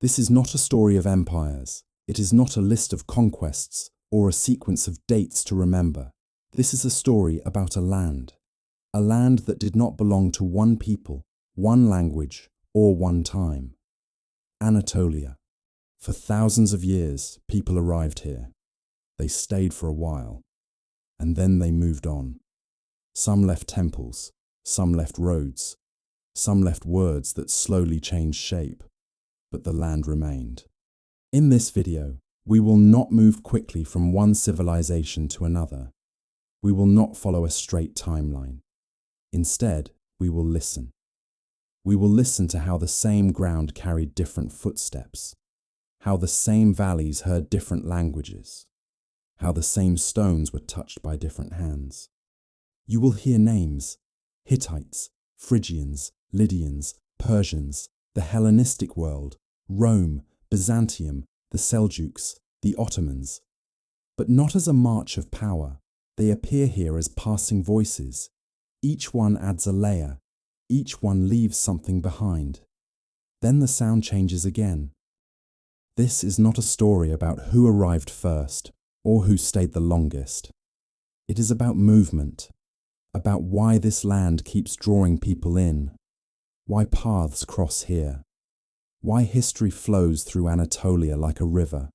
This is not a story of empires. It is not a list of conquests or a sequence of dates to remember. This is a story about a land that did not belong to one people, one language, or one time. Anatolia. For thousands of years, people arrived here. They stayed for a while, and then they moved on. Some left temples, some left roads, some left words that slowly changed shape, but the land remained. In this video, we will not move quickly from one civilization to another. We will not follow a straight timeline. Instead, we will listen. We will listen to how the same ground carried different footsteps, how the same valleys heard different languages, how the same stones were touched by different hands. You will hear names: Hittites, Phrygians, Lydians, Persians, the Hellenistic world, Rome, Byzantium, the Seljuks, the Ottomans. But not as a march of power. They appear here as passing voices. Each one adds a layer. Each one leaves something behind. Then the sound changes again. This is not a story about who arrived first or who stayed the longest. It is about movement, about why this land keeps drawing people in, why paths cross here, why history flows through Anatolia like a river,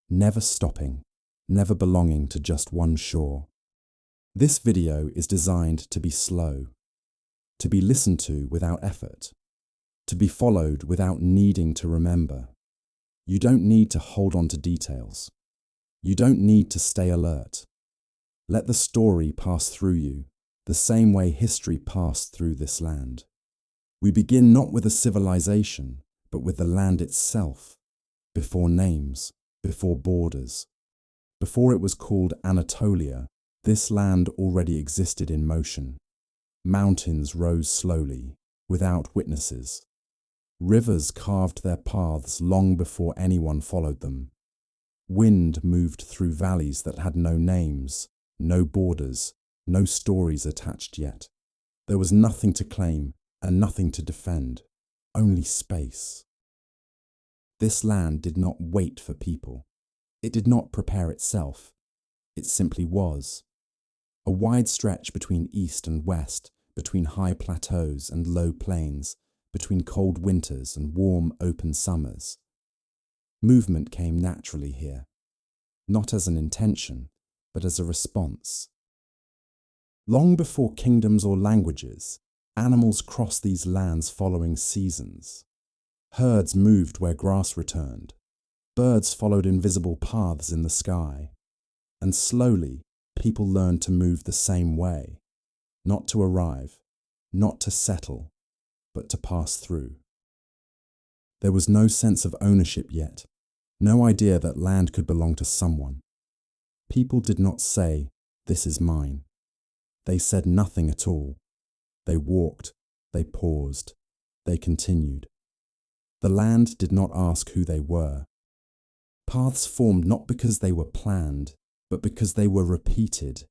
never stopping, never belonging to just one shore. This video is designed to be slow, to be listened to without effort, to be followed without needing to remember. You don't need to hold on to details. You don't need to stay alert. Let the story pass through you, the same way history passed through this land. We begin not with a civilization, but with the land itself, before names, before borders. Before it was called Anatolia, this land already existed in motion. Mountains rose slowly, without witnesses. Rivers carved their paths long before anyone followed them. Wind moved through valleys that had no names, no borders, no stories attached yet. There was nothing to claim and nothing to defend, only space. This land did not wait for people. It did not prepare itself. It simply was. A wide stretch between east and west, between high plateaus and low plains, between cold winters and warm, open summers. Movement came naturally here, not as an intention, but as a response. Long before kingdoms or languages, animals crossed these lands following seasons. Herds moved where grass returned. Birds followed invisible paths in the sky. And slowly, people learned to move the same way, not to arrive, not to settle, but to pass through. There was no sense of ownership yet, no idea that land could belong to someone. People did not say, "This is mine." They said nothing at all. They walked, they paused, they continued. The land did not ask who they were. Paths formed not because they were planned, but because they were repeated.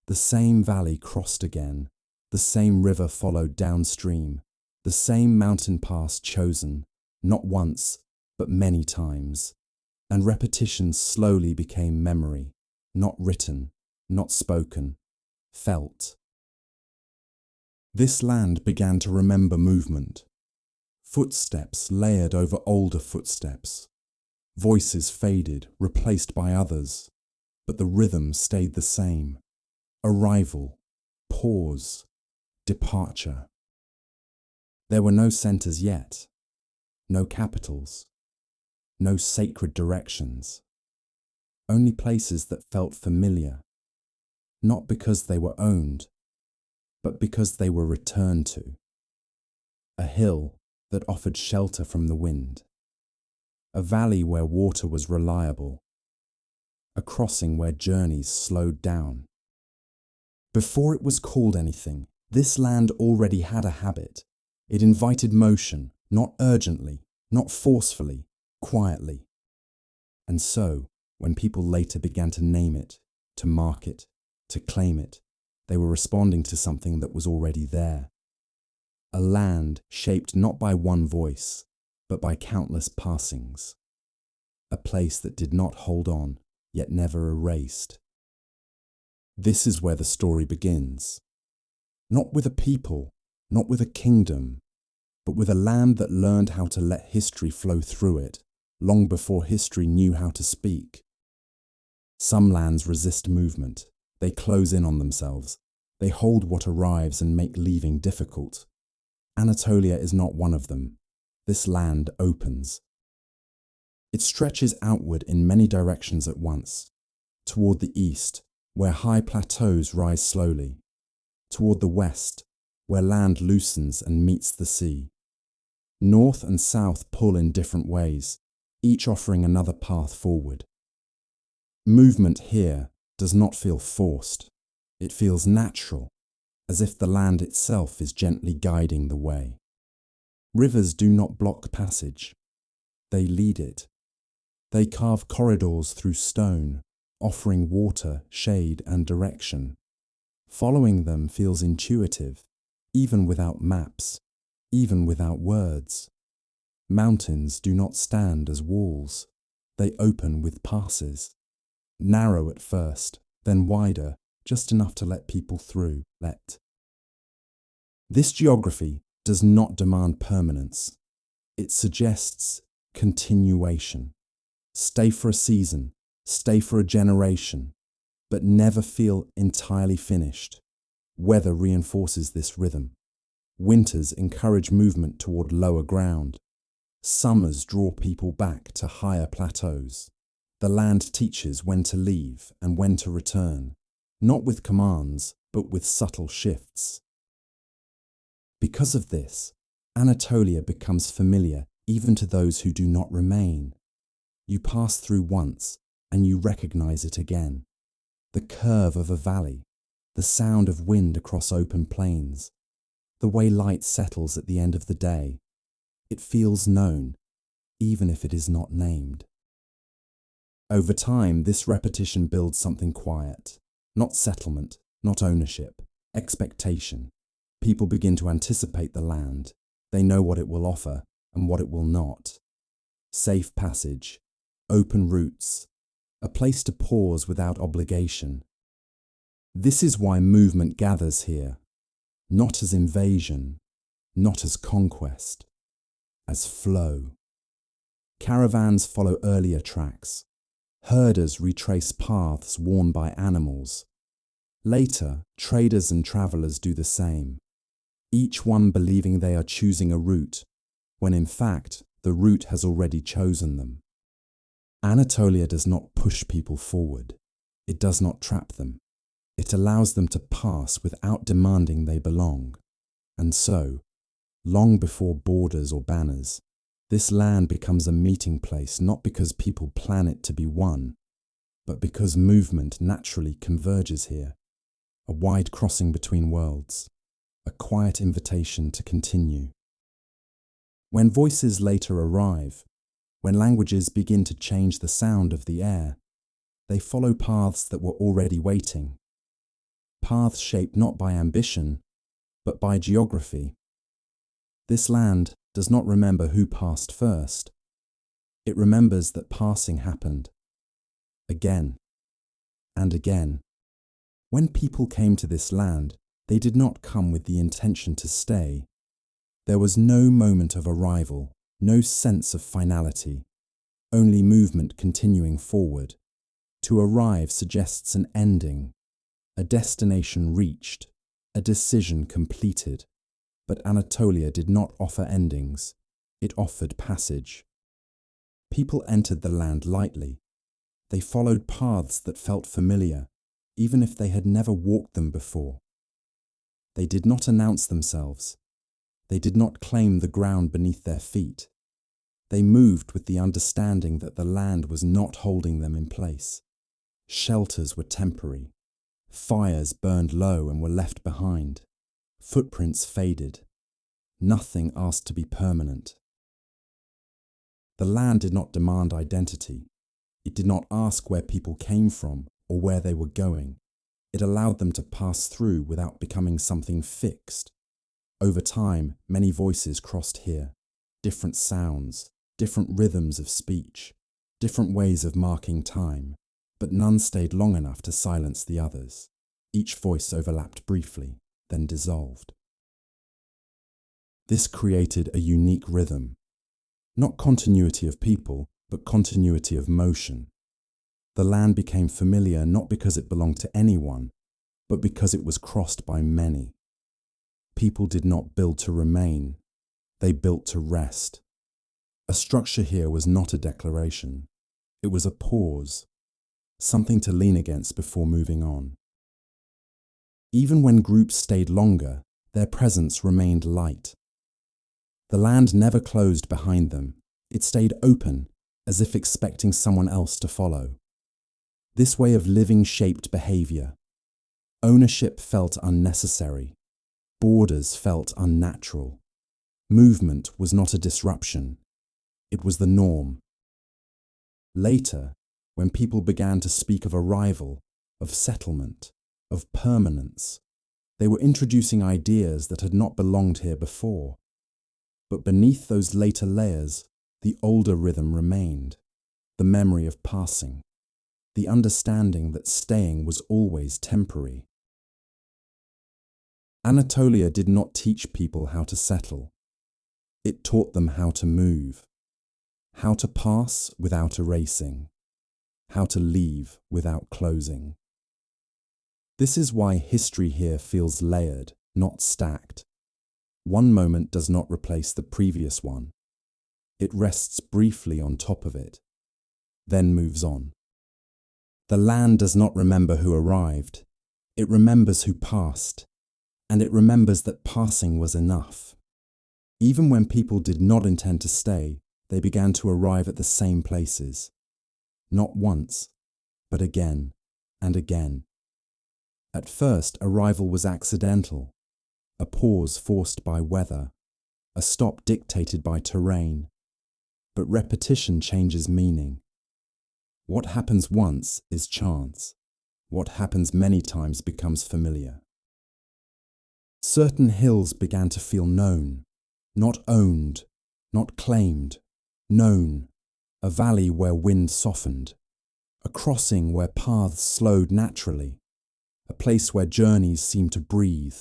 The same valley crossed again, the same river followed downstream, the same mountain pass chosen, not once, but many times. And repetition slowly became memory, not written, not spoken, felt. This land began to remember movement. Footsteps layered over older footsteps. Voices faded, replaced by others, but the rhythm stayed the same. Arrival, pause, departure. There were no centers yet, no capitals, no sacred directions, only places that felt familiar, not because they were owned, but because they were returned to. A hill that offered shelter from the wind, a valley where water was reliable, a crossing where journeys slowed down. Before it was called anything, this land already had a habit. It invited motion, not urgently, not forcefully, quietly. And so, when people later began to name it, to mark it, to claim it, they were responding to something that was already there. A land shaped not by one voice, but by countless passings. A place that did not hold on, yet never erased. This is where the story begins. Not with a people, not with a kingdom, but with a land that learned how to let history flow through it, long before history knew how to speak. Some lands resist movement. They close in on themselves. They hold what arrives and make leaving difficult. Anatolia is not one of them. This land opens. It stretches outward in many directions at once. Toward the east, where high plateaus rise slowly. Toward the west, where land loosens and meets the sea. North and south pull in different ways, each offering another path forward. Movement here does not feel forced. It feels natural, as if the land itself is gently guiding the way. Rivers do not block passage. They lead it. They carve corridors through stone, offering water, shade, and direction. Following them feels intuitive, even without maps, even without words. Mountains do not stand as walls. They open with passes. Narrow at first, then wider, just enough to let people through. This geography does not demand permanence. It suggests continuation. Stay for a season, stay for a generation, but never feel entirely finished. Weather reinforces this rhythm. Winters encourage movement toward lower ground. Summers draw people back to higher plateaus. The land teaches when to leave and when to return, not with commands, but with subtle shifts. Because of this, Anatolia becomes familiar even to those who do not remain. You pass through once, and you recognize it again. The curve of a valley, the sound of wind across open plains, the way light settles at the end of the day. It feels known, even if it is not named. Over time, this repetition builds something quiet, not settlement, not ownership, expectation. People begin to anticipate the land. They know what it will offer and what it will not. Safe passage, open routes, a place to pause without obligation. This is why movement gathers here, not as invasion, not as conquest, as flow. Caravans follow earlier tracks. Herders retrace paths worn by animals. Later, traders and travelers do the same, each one believing they are choosing a route, when in fact, the route has already chosen them. Anatolia does not push people forward. It does not trap them. It allows them to pass without demanding they belong. And so, long before borders or banners, this land becomes a meeting place not because people plan it to be one, but because movement naturally converges here, a wide crossing between worlds, a quiet invitation to continue. When voices later arrive, when languages begin to change the sound of the air, they follow paths that were already waiting, paths shaped not by ambition, but by geography. This land does not remember who passed first. It remembers that passing happened. Again and again. When people came to this land, they did not come with the intention to stay. There was no moment of arrival, no sense of finality, only movement continuing forward. To arrive suggests an ending, a destination reached, a decision completed. But Anatolia did not offer endings. It offered passage. People entered the land lightly. They followed paths that felt familiar, even if they had never walked them before. They did not announce themselves. They did not claim the ground beneath their feet. They moved with the understanding that the land was not holding them in place. Shelters were temporary. Fires burned low and were left behind. Footprints faded. Nothing asked to be permanent. The land did not demand identity. It did not ask where people came from or where they were going. It allowed them to pass through without becoming something fixed. Over time, many voices crossed here. different sounds, different rhythms of speech, different ways of marking time, but none stayed long enough to silence the others. Each voice overlapped briefly, then dissolved. This created a unique rhythm, not continuity of people, but continuity of motion. The land became familiar not because it belonged to anyone, but because it was crossed by many. People did not build to remain, they built to rest. A structure here was not a declaration, it was a pause, something to lean against before moving on. Even when groups stayed longer, their presence remained light. The land never closed behind them, it stayed open, as if expecting someone else to follow. This way of living shaped behavior. Ownership felt unnecessary. Borders felt unnatural. Movement was not a disruption. It was the norm. Later, when people began to speak of arrival, of settlement, of permanence, they were introducing ideas that had not belonged here before. But beneath those later layers, the older rhythm remained, the memory of passing, the understanding that staying was always temporary. Anatolia did not teach people how to settle. It taught them how to move, how to pass without erasing, how to leave without closing. This is why history here feels layered, not stacked. One moment does not replace the previous one. It rests briefly on top of it, then moves on. The land does not remember who arrived. It remembers who passed, and it remembers that passing was enough. Even when people did not intend to stay, they began to arrive at the same places. Not once, but again and again. At first, arrival was accidental, a pause forced by weather, a stop dictated by terrain. But repetition changes meaning. What happens once is chance. What happens many times becomes familiar. Certain hills began to feel known, not owned, not claimed, known. A valley where wind softened, a crossing where paths slowed naturally, a place where journeys seemed to breathe.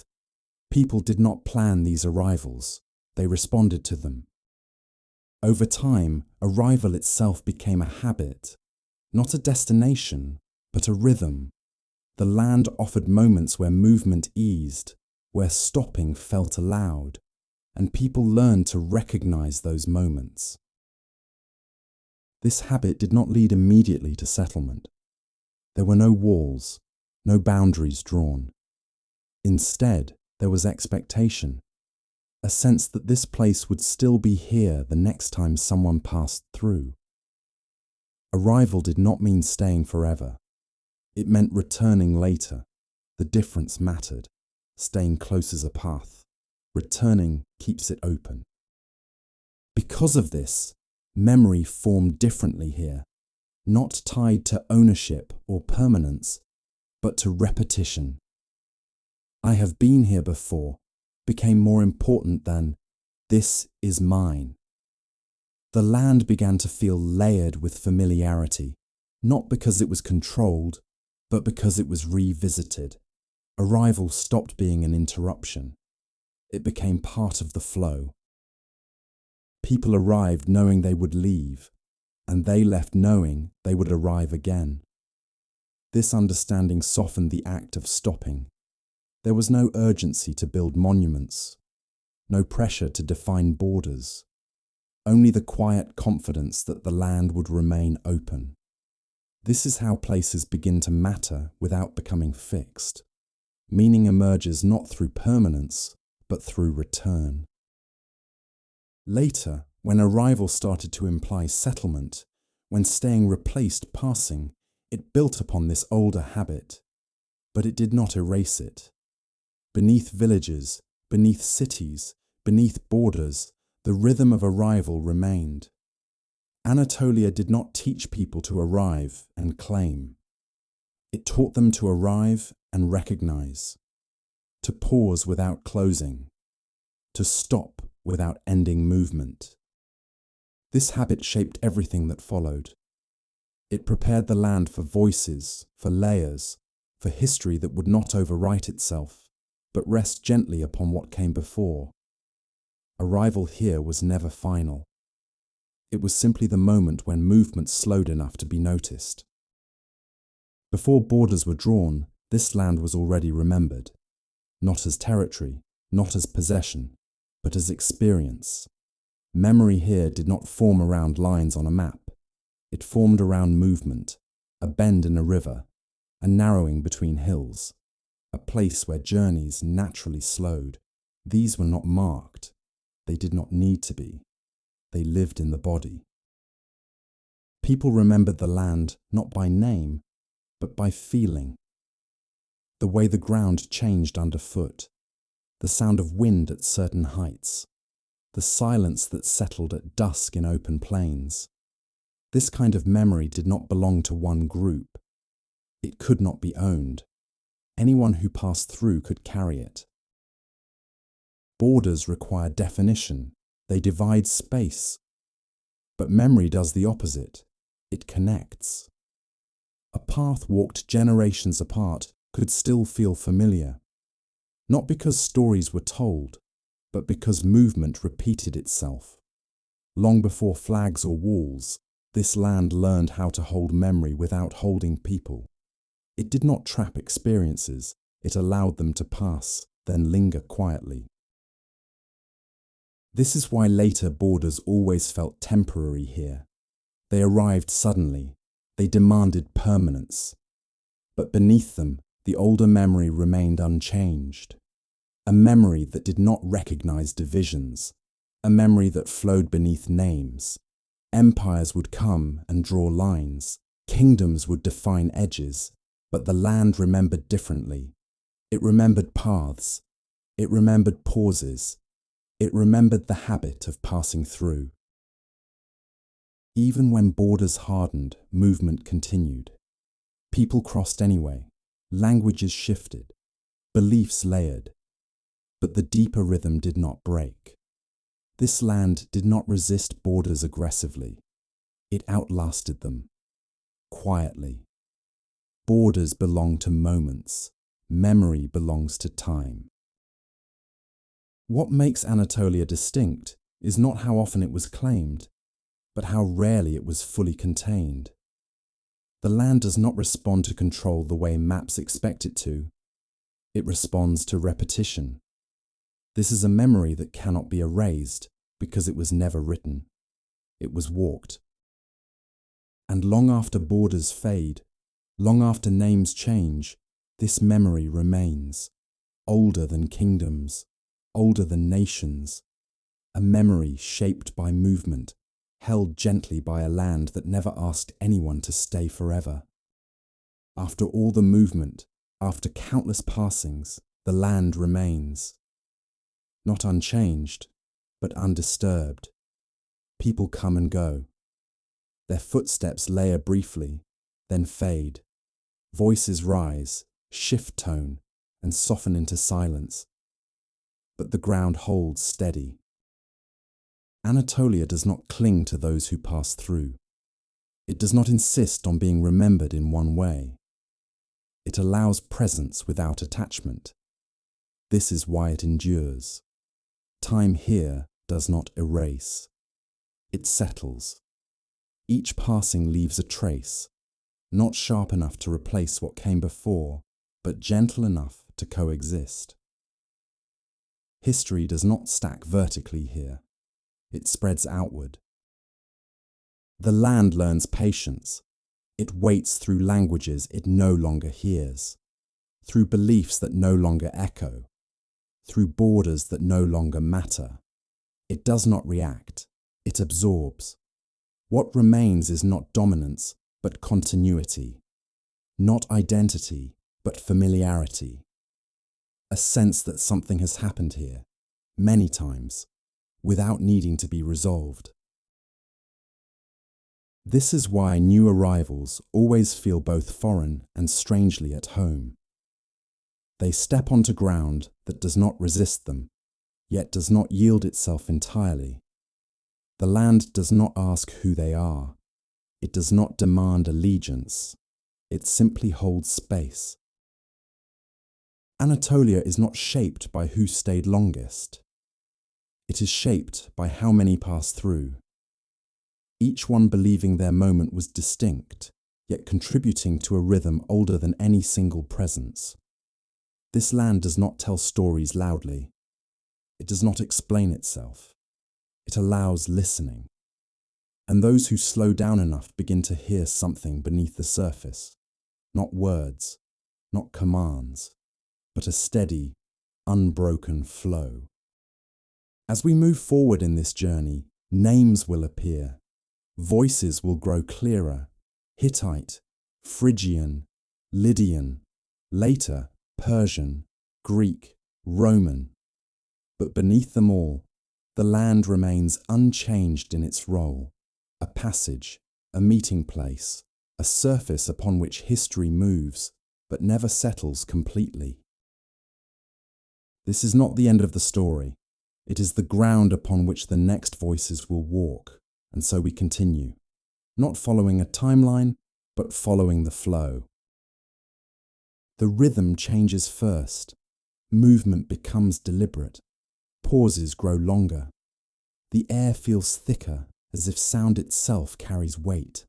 People did not plan these arrivals, they responded to them. Over time, arrival itself became a habit, not a destination, but a rhythm. The land offered moments where movement eased, where stopping felt allowed, and people learned to recognize those moments. This habit did not lead immediately to settlement. There were no walls, no boundaries drawn. Instead, there was expectation, a sense that this place would still be here the next time someone passed through. Arrival did not mean staying forever. It meant returning later. The difference mattered. Staying closes a path. Returning keeps it open. Because of this, memory formed differently here, not tied to ownership or permanence, but to repetition. I have been here before became more important than this is mine. The land began to feel layered with familiarity, not because it was controlled, but because it was revisited. Arrival stopped being an interruption. It became part of the flow. People arrived knowing they would leave, and they left knowing they would arrive again. This understanding softened the act of stopping. There was no urgency to build monuments, no pressure to define borders, only the quiet confidence that the land would remain open. This is how places begin to matter without becoming fixed. Meaning emerges not through permanence, but through return. Later, when arrival started to imply settlement, when staying replaced passing, it built upon this older habit, but it did not erase it. Beneath villages, beneath cities, beneath borders, the rhythm of arrival remained. Anatolia did not teach people to arrive and claim. It taught them to arrive and recognize, to pause without closing, to stop without ending movement. This habit shaped everything that followed. It prepared the land for voices, for layers, for history that would not overwrite itself, but rest gently upon what came before. Arrival here was never final. It was simply the moment when movement slowed enough to be noticed. Before borders were drawn, this land was already remembered, not as territory, not as possession, but as experience. Memory here did not form around lines on a map. It formed around movement, a bend in a river, a narrowing between hills, a place where journeys naturally slowed. These were not marked. They did not need to be. They lived in the body. People remembered the land not by name, but by feeling. The way the ground changed underfoot, the sound of wind at certain heights, the silence that settled at dusk in open plains. This kind of memory did not belong to one group. It could not be owned. Anyone who passed through could carry it. Borders require definition. They divide space. But memory does the opposite. It connects. A path walked generations apart could still feel familiar, not because stories were told, but because movement repeated itself. Long before flags or walls, this land learned how to hold memory without holding people. It did not trap experiences, it allowed them to pass, then linger quietly. This is why later borders always felt temporary here. They arrived suddenly, they demanded permanence. But beneath them, the older memory remained unchanged. A memory that did not recognize divisions, a memory that flowed beneath names. Empires would come and draw lines, kingdoms would define edges, but the land remembered differently. It remembered paths, it remembered pauses, it remembered the habit of passing through. Even when borders hardened, movement continued. People crossed anyway, languages shifted, beliefs layered, but the deeper rhythm did not break. This land did not resist borders aggressively. It outlasted them, quietly. Borders belong to moments. Memory belongs to time. What makes Anatolia distinct is not how often it was claimed, but how rarely it was fully contained. The land does not respond to control the way maps expect it to. It responds to repetition. This is a memory that cannot be erased because it was never written. It was walked. And long after borders fade, long after names change, this memory remains, older than kingdoms, older than nations, a memory shaped by movement, held gently by a land that never asked anyone to stay forever. After all the movement, after countless passings, the land remains. Not unchanged, but undisturbed. People come and go. Their footsteps layer briefly, then fade. Voices rise, shift tone, and soften into silence. But the ground holds steady. Anatolia does not cling to those who pass through. It does not insist on being remembered in one way. It allows presence without attachment. This is why it endures. Time here does not erase. It settles. Each passing leaves a trace, not sharp enough to replace what came before, but gentle enough to coexist. History does not stack vertically here. It spreads outward. The land learns patience. It waits through languages it no longer hears, through beliefs that no longer echo, through borders that no longer matter. It does not react. It absorbs. What remains is not dominance, but continuity. Not identity, but familiarity. A sense that something has happened here, many times, without needing to be resolved. This is why new arrivals always feel both foreign and strangely at home. They step onto ground that does not resist them, yet does not yield itself entirely. The land does not ask who they are. It does not demand allegiance. It simply holds space. Anatolia is not shaped by who stayed longest. It is shaped by how many passed through, each one believing their moment was distinct, yet contributing to a rhythm older than any single presence. This land does not tell stories loudly. It does not explain itself. It allows listening. And those who slow down enough begin to hear something beneath the surface. Not words, not commands, but a steady, unbroken flow. As we move forward in this journey, names will appear. Voices will grow clearer. Hittite, Phrygian, Lydian, later Persian, Greek, Roman. But beneath them all, the land remains unchanged in its role, a passage, a meeting place, a surface upon which history moves, but never settles completely. This is not the end of the story. It is the ground upon which the next voices will walk, and so we continue, not following a timeline, but following the flow. The rhythm changes first. Movement becomes deliberate. Pauses grow longer. The air feels thicker, as if sound itself carries weight.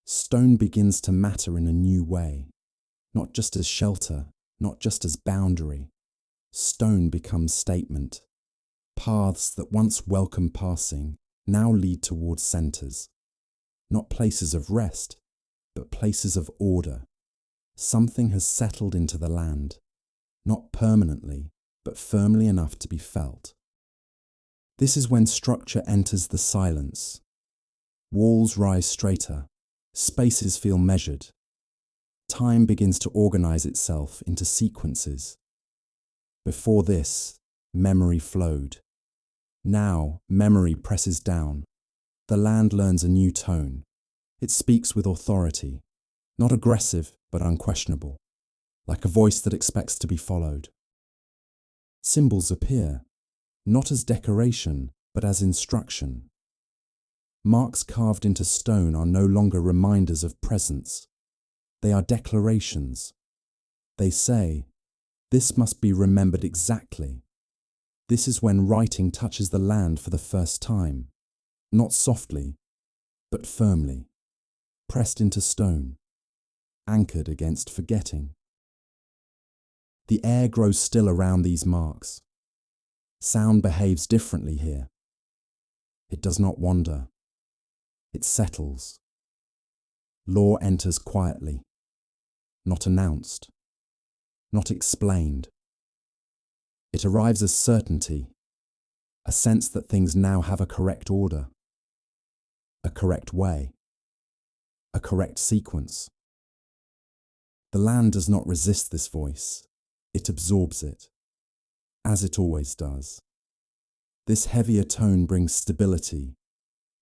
Stone begins to matter in a new way, not just as shelter, not just as boundary. Stone becomes statement. Paths that once welcomed passing now lead towards centres, not places of rest, but places of order. Something has settled into the land, not permanently, but firmly enough to be felt. This is when structure enters the silence. Walls rise straighter, spaces feel measured. Time begins to organise itself into sequences. Before this, memory flowed. Now, memory presses down. The land learns a new tone. It speaks with authority, not aggressive but unquestionable, like a voice that expects to be followed. Symbols appear, not as decoration, but as instruction. Marks carved into stone are no longer reminders of presence. They are declarations. They say, "This must be remembered exactly." This is when writing touches the land for the first time, not softly, but firmly, pressed into stone, anchored against forgetting. The air grows still around these marks. Sound behaves differently here. It does not wander. It settles. Law enters quietly, not announced, not explained. It arrives as certainty, a sense that things now have a correct order, a correct way, a correct sequence. The land does not resist this voice. It absorbs it, as it always does. This heavier tone brings stability.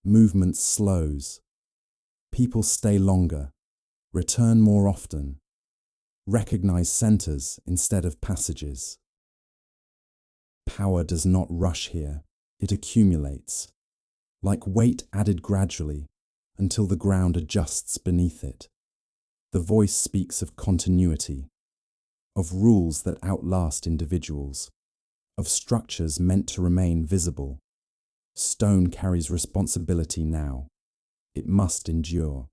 Movement slows. People stay longer, return more often, recognize centers instead of passages. Power does not rush here. It accumulates, like weight added gradually until the ground adjusts beneath it. The voice speaks of continuity, of rules that outlast individuals, of structures meant to remain visible. Stone carries responsibility now. It must endure.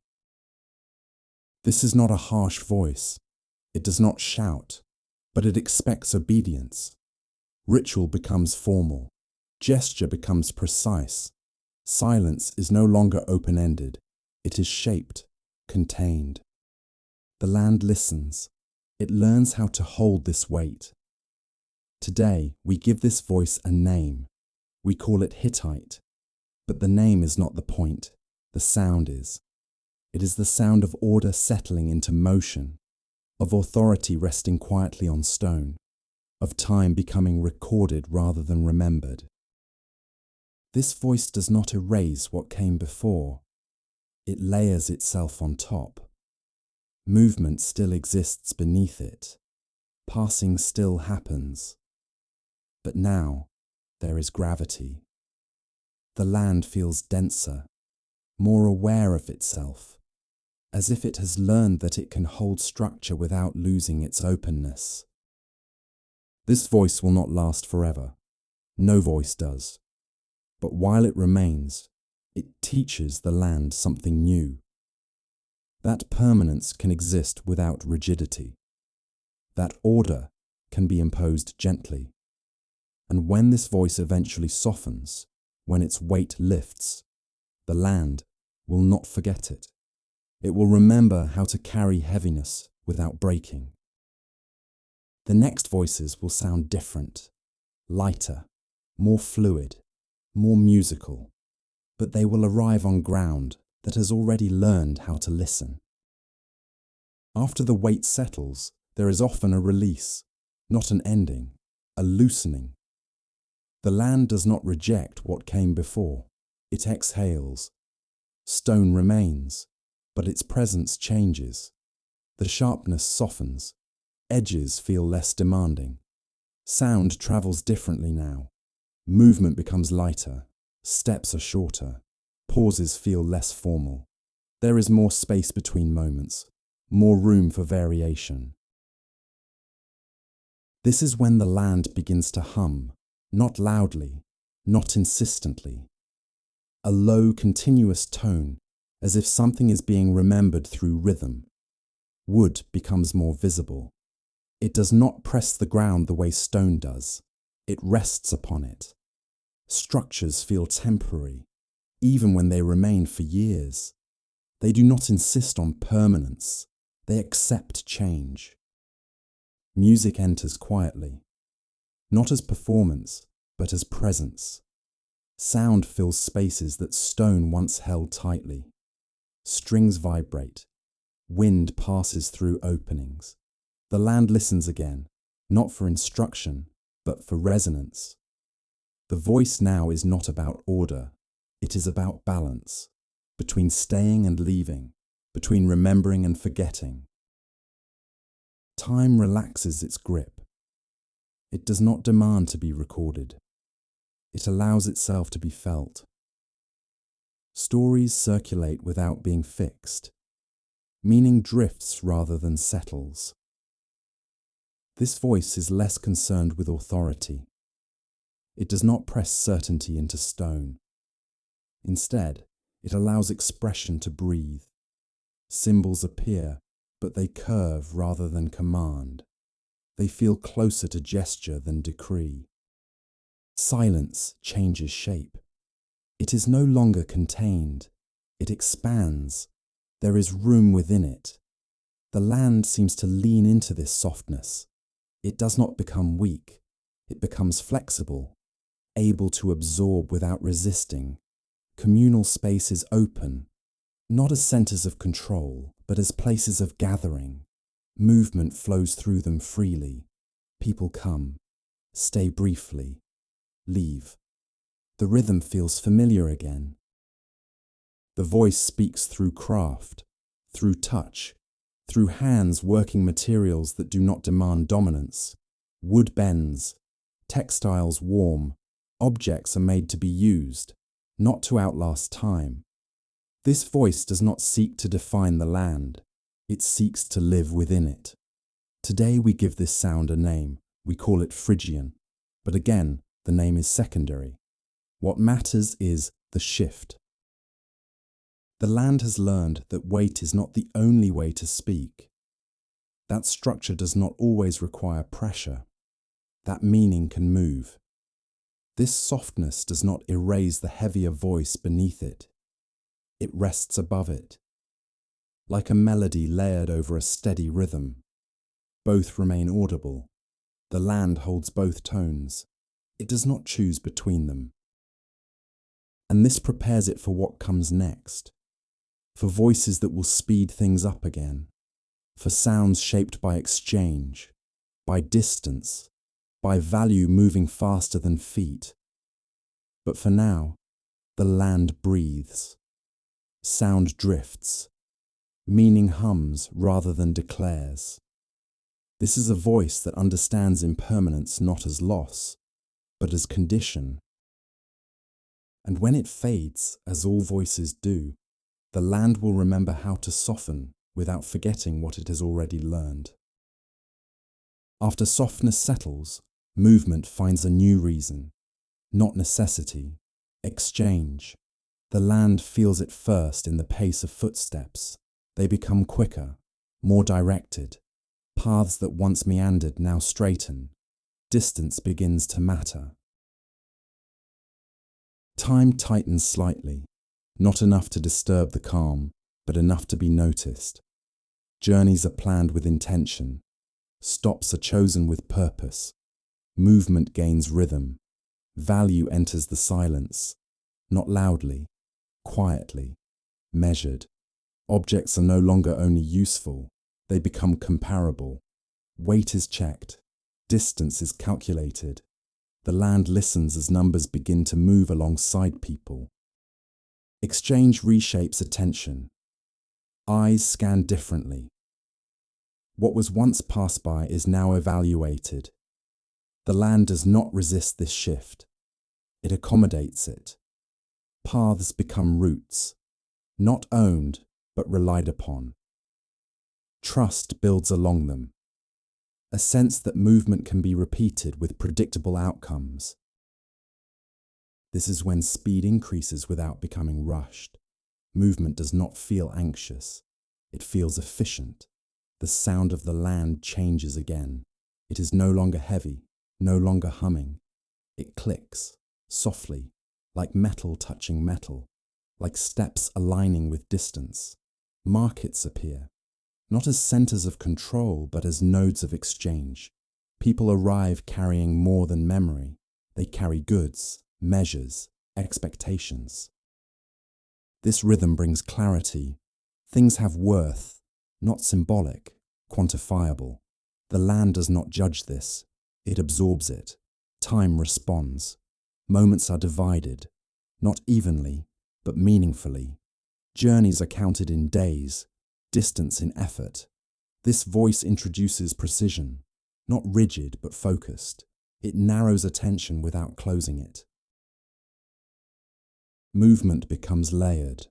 This is not a harsh voice. It does not shout, but it expects obedience. Ritual becomes formal. Gesture becomes precise. Silence is no longer open-ended. It is shaped, contained. The land listens. It learns how to hold this weight. Today, we give this voice a name. We call it Hittite. But the name is not the point. The sound is. It is the sound of order settling into motion, of authority resting quietly on stone, of time becoming recorded rather than remembered. This voice does not erase what came before. It layers itself on top. Movement still exists beneath it. Passing still happens. But now there is gravity. the land feels denser, more aware of itself, as if it has learned that it can hold structure without losing its openness. This voice will not last forever. No voice does. But while it remains, it teaches the land something new. That permanence can exist without rigidity. That order can be imposed gently. And when this voice eventually softens, when its weight lifts, the land will not forget it. It will remember how to carry heaviness without breaking. The next voices will sound different, lighter, more fluid, more musical, but they will arrive on ground that has already learned how to listen. After the weight settles, there is often a release, not an ending, a loosening. The land does not reject what came before. It exhales. Stone remains, but its presence changes. The sharpness softens. Edges feel less demanding. Sound travels differently now. Movement becomes lighter. Steps are shorter. Pauses feel less formal. There is more space between moments, more room for variation. This is when the land begins to hum, not loudly, not insistently. A low, continuous tone, as if something is being remembered through rhythm. Wood becomes more visible. It does not press the ground the way stone does. It rests upon it. Structures feel temporary, even when they remain for years. They do not insist on permanence. They accept change. Music enters quietly, not as performance, but as presence. Sound fills spaces that stone once held tightly. Strings vibrate. Wind passes through openings. The land listens again, not for instruction, but for resonance. The voice now is not about order. It is about balance, between staying and leaving, between remembering and forgetting. Time relaxes its grip. It does not demand to be recorded. It allows itself to be felt. Stories circulate without being fixed. Meaning drifts rather than settles. This voice is less concerned with authority. It does not press certainty into stone. Instead, it allows expression to breathe. Symbols appear, but they curve rather than command. They feel closer to gesture than decree. Silence changes shape. It is no longer contained. It expands. There is room within it. The land seems to lean into this softness. It does not become weak. It becomes flexible, able to absorb without resisting. Communal space is open, not as centers of control, but as places of gathering. Movement flows through them freely. People come, stay briefly, leave. The rhythm feels familiar again. The voice speaks through craft, through touch, through hands working materials that do not demand dominance. Wood bends, textiles warm, objects are made to be used, not to outlast time. This voice does not seek to define the land, it seeks to live within it. Today we give this sound a name, we call it Phrygian, but again, the name is secondary. What matters is the shift. The land has learned that weight is not the only way to speak. That structure does not always require pressure. That meaning can move. This softness does not erase the heavier voice beneath it. It rests above it. Like a melody layered over a steady rhythm. Both remain audible. The land holds both tones. It does not choose between them. And this prepares it for what comes next. For voices that will speed things up again. For sounds shaped by exchange, by distance, by value moving faster than feet. But for now, the land breathes. Sound drifts. Meaning hums rather than declares. This is a voice that understands impermanence not as loss, but as condition. And when it fades, as all voices do, the land will remember how to soften without forgetting what it has already learned. After softness settles, movement finds a new reason, not necessity, exchange. The land feels it first in the pace of footsteps. They become quicker, more directed. Paths that once meandered now straighten. Distance begins to matter. Time tightens slightly, not enough to disturb the calm, but enough to be noticed. Journeys are planned with intention. Stops are chosen with purpose. Movement gains rhythm. Value enters the silence, not loudly, quietly, measured. Objects are no longer only useful, they become comparable. Weight is checked. Distance is calculated. The land listens as numbers begin to move alongside people. Exchange reshapes attention. Eyes scan differently. What was once passed by is now evaluated. The land does not resist this shift. It accommodates it. Paths become routes, not owned, but relied upon. Trust builds along them. A sense that movement can be repeated with predictable outcomes. This is when speed increases without becoming rushed. Movement does not feel anxious. It feels efficient. The sound of the land changes again. It is no longer heavy, no longer humming. It clicks, softly, like metal touching metal, like steps aligning with distance. Markets appear, not as centers of control, but as nodes of exchange. People arrive carrying more than memory. They carry goods, measures, expectations. This rhythm brings clarity. Things have worth, not symbolic, quantifiable. The land does not judge this. It absorbs it. Time responds. Moments are divided, not evenly, but meaningfully. Journeys are counted in days, distance in effort. This voice introduces precision, not rigid but focused. It narrows attention without closing it. Movement becomes layered.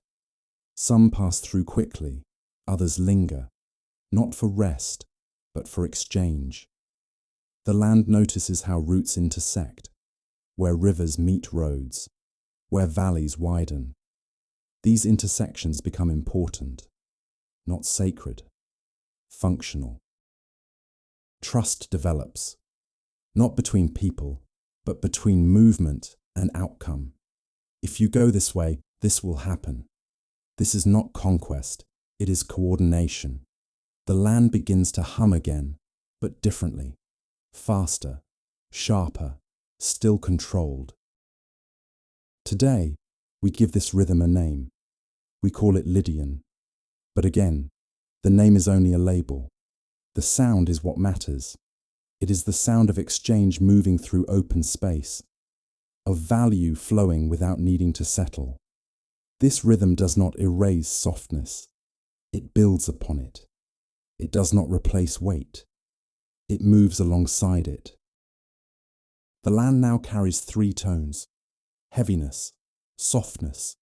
Some pass through quickly, others linger, not for rest, but for exchange. The land notices how routes intersect, where rivers meet roads, where valleys widen. These intersections become important, not sacred, functional. Trust develops, not between people, but between movement and outcome. If you go this way, this will happen. This is not conquest, it is coordination. The land begins to hum again, but differently, faster, sharper, still controlled. Today, we give this rhythm a name. We call it Lydian. But again, the name is only a label. The sound is what matters. It is the sound of exchange moving through open space, of value flowing without needing to settle. This rhythm does not erase softness. It builds upon it. It does not replace weight. It moves alongside it. The land now carries 3 tones: heaviness, softness,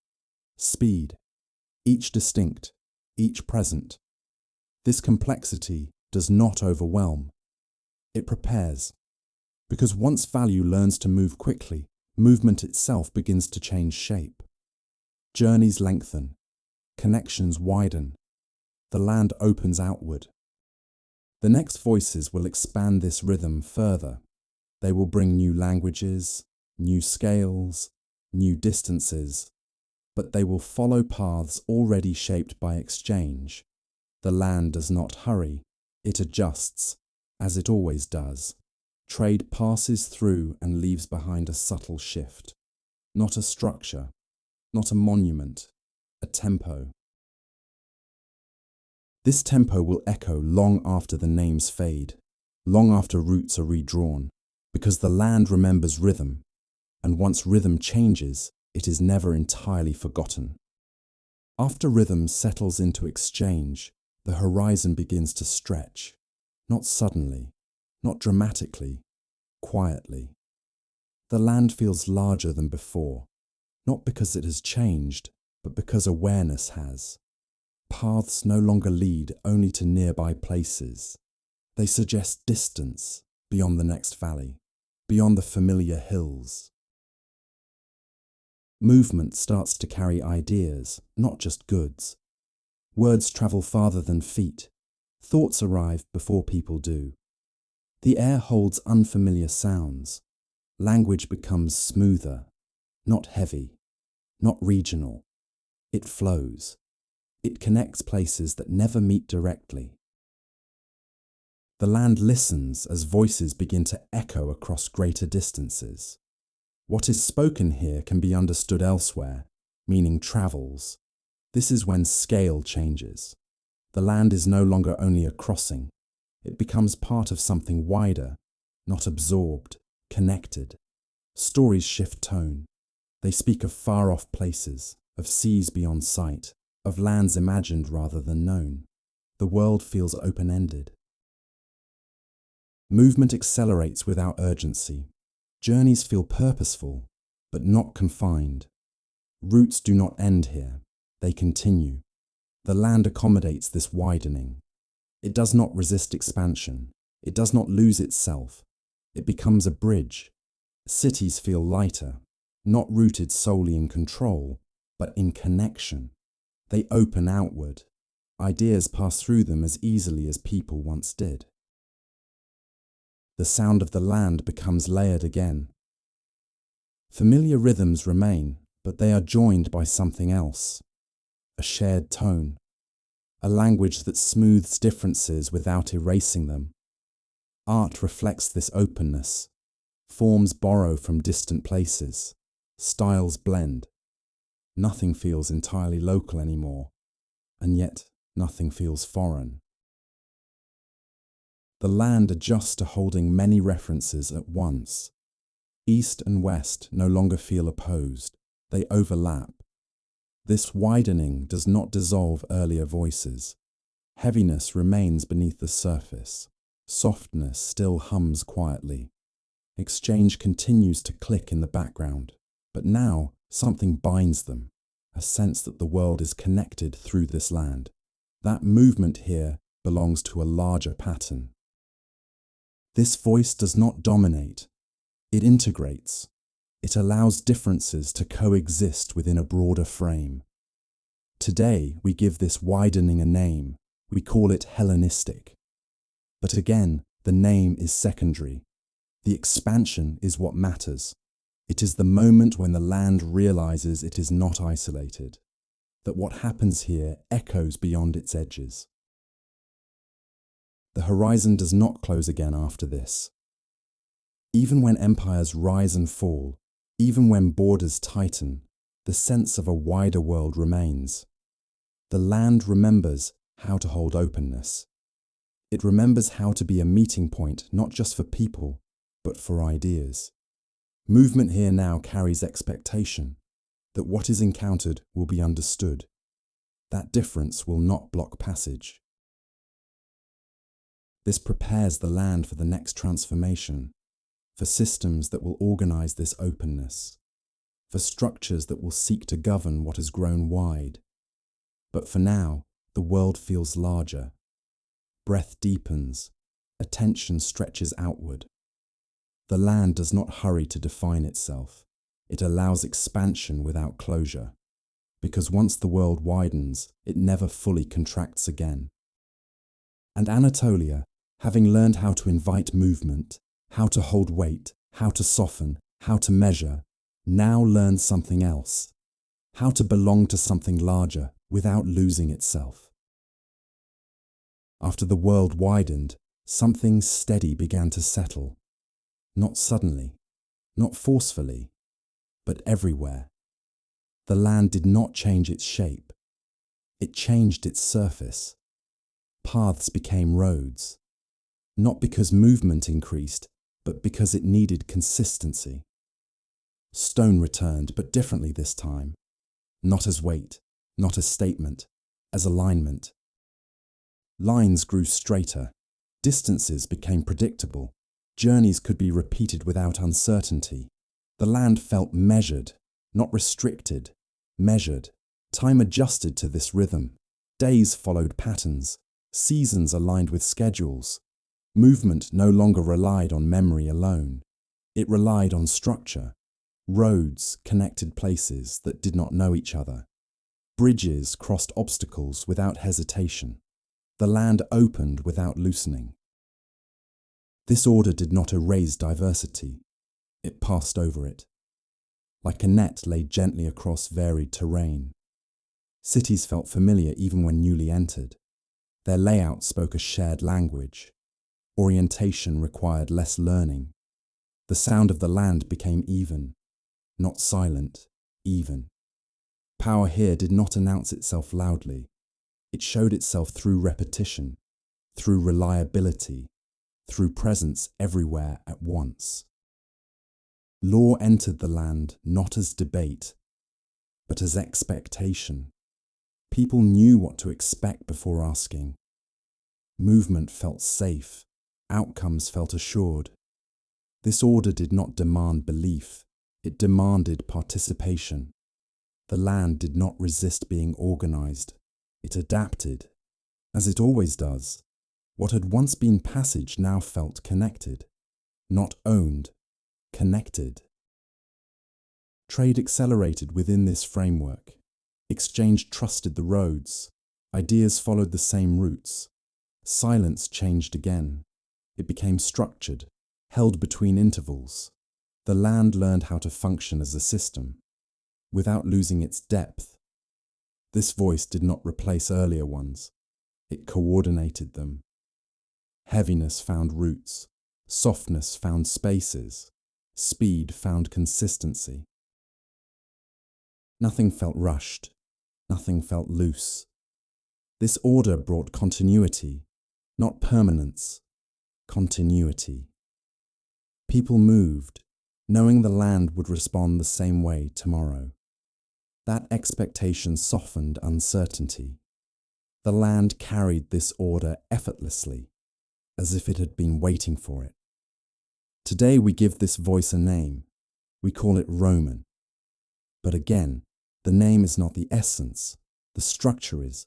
speed, each distinct, each present. This complexity does not overwhelm. It prepares, because once value learns to move quickly, movement itself begins to change shape. Journeys lengthen, connections widen, the land opens outward. The next voices will expand this rhythm further. They will bring new languages, new scales, new distances, but they will follow paths already shaped by exchange. The land does not hurry, it adjusts, as it always does. Trade passes through and leaves behind a subtle shift. Not a structure, not a monument, a tempo. This tempo will echo long after the names fade, long after routes are redrawn, because the land remembers rhythm, and once rhythm changes, it is never entirely forgotten. After rhythm settles into exchange, the horizon begins to stretch, not suddenly, not dramatically, quietly. The land feels larger than before, not because it has changed, but because awareness has. Paths no longer lead only to nearby places. They suggest distance beyond the next valley, beyond the familiar hills. Movement starts to carry ideas, not just goods. Words travel farther than feet. Thoughts arrive before people do. The air holds unfamiliar sounds. Language becomes smoother, not heavy, not regional. It flows. It connects places that never meet directly. The land listens as voices begin to echo across greater distances. What is spoken here can be understood elsewhere, meaning travels. This is when scale changes. The land is no longer only a crossing. It becomes part of something wider, not absorbed, connected. Stories shift tone. They speak of far-off places, of seas beyond sight, of lands imagined rather than known. The world feels open-ended. Movement accelerates without urgency. Journeys feel purposeful, but not confined. Routes do not end here. They continue. The land accommodates this widening. It does not resist expansion. It does not lose itself. It becomes a bridge. Cities feel lighter, not rooted solely in control, but in connection. They open outward. Ideas pass through them as easily as people once did. The sound of the land becomes layered again. Familiar rhythms remain, but they are joined by something else. A shared tone. A language that smooths differences without erasing them. Art reflects this openness. Forms borrow from distant places. Styles blend. Nothing feels entirely local anymore, and yet nothing feels foreign. The land adjusts to holding many references at once. East and West no longer feel opposed. They overlap. This widening does not dissolve earlier voices. Heaviness remains beneath the surface. Softness still hums quietly. Exchange continues to click in the background, but now something binds them, a sense that the world is connected through this land. That movement here belongs to a larger pattern. This voice does not dominate. It integrates. It allows differences to coexist within a broader frame. Today, we give this widening a name. We call it Hellenistic. But again, the name is secondary. The expansion is what matters. It is the moment when the land realizes it is not isolated, that what happens here echoes beyond its edges. The horizon does not close again after this. Even when empires rise and fall, even when borders tighten, the sense of a wider world remains. The land remembers how to hold openness. It remembers how to be a meeting point not just for people, but for ideas. Movement here now carries expectation that what is encountered will be understood. That difference will not block passage. This prepares the land for the next transformation, for systems that will organize this openness, for structures that will seek to govern what has grown wide. But for now, the world feels larger. Breath deepens, attention stretches outward. The land does not hurry to define itself. It allows expansion without closure, because once the world widens, it never fully contracts again. And Anatolia, having learned how to invite movement, how to hold weight, how to soften, how to measure, now learns something else, how to belong to something larger without losing itself. After the world widened, something steady began to settle. Not suddenly, not forcefully, but everywhere. The land did not change its shape. It changed its surface. Paths became roads, not because movement increased, but because it needed consistency. Stone returned, but differently this time, not as weight, not as statement, as alignment. Lines grew straighter, distances became predictable, journeys could be repeated without uncertainty. The land felt measured, not restricted, measured, time adjusted to this rhythm. Days followed patterns, seasons aligned with schedules. Movement no longer relied on memory alone. It relied on structure. Roads connected places that did not know each other. Bridges crossed obstacles without hesitation. The land opened without loosening. This order did not erase diversity. It passed over it. Like a net laid gently across varied terrain. Cities felt familiar even when newly entered. Their layout spoke a shared language. Orientation required less learning. The sound of the land became even, not silent, even. Power here did not announce itself loudly. It showed itself through repetition, through reliability, through presence everywhere at once. Law entered the land not as debate, but as expectation. People knew what to expect before asking. Movement felt safe. Outcomes felt assured. This order did not demand belief. It demanded participation. The land did not resist being organized. It adapted, as it always does. What had once been passage now felt connected. Not owned, connected. Trade accelerated within this framework. Exchange trusted the roads. Ideas followed the same routes. Silence changed again. It became structured, held between intervals. The land learned how to function as a system, without losing its depth. This voice did not replace earlier ones. It coordinated them. Heaviness found roots. Softness found spaces. Speed found consistency. Nothing felt rushed. Nothing felt loose. This order brought continuity, not permanence. Continuity. People moved, knowing the land would respond the same way tomorrow. That expectation softened uncertainty. The land carried this order effortlessly, as if it had been waiting for it. Today we give this voice a name. We call it Roman. But again, the name is not the essence, the structure is.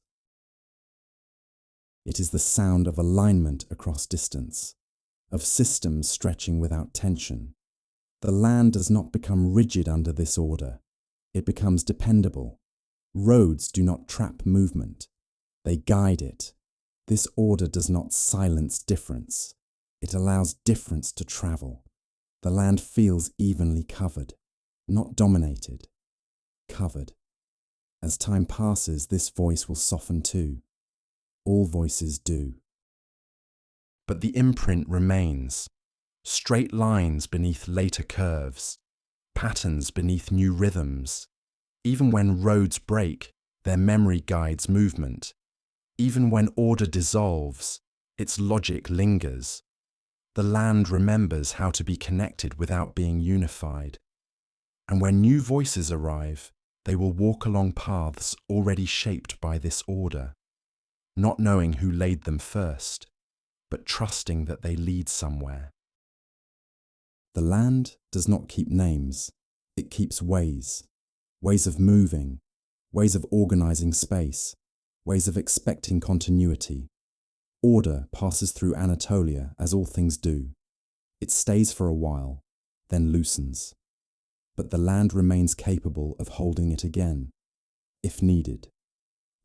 It is the sound of alignment across distance, of systems stretching without tension. The land does not become rigid under this order. It becomes dependable. Roads do not trap movement. They guide it. This order does not silence difference. It allows difference to travel. The land feels evenly covered, not dominated. Covered. As time passes, this voice will soften too. All voices do. But the imprint remains. Straight lines beneath later curves. Patterns beneath new rhythms. Even when roads break, their memory guides movement. Even when order dissolves, its logic lingers. The land remembers how to be connected without being unified. And when new voices arrive, they will walk along paths already shaped by this order, not knowing who laid them first, but trusting that they lead somewhere. The land does not keep names, it keeps ways. Ways of moving, ways of organizing space, ways of expecting continuity. Order passes through Anatolia as all things do. It stays for a while, then loosens. But the land remains capable of holding it again, if needed.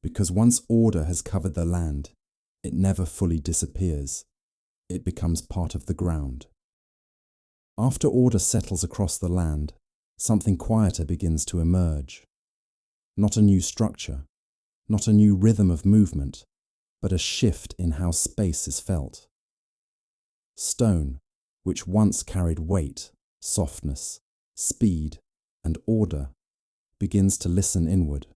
Because once order has covered the land, it never fully disappears. It becomes part of the ground. After order settles across the land, something quieter begins to emerge. Not a new structure, not a new rhythm of movement, but a shift in how space is felt. Stone, which once carried weight, softness, speed, and order, begins to listen inward.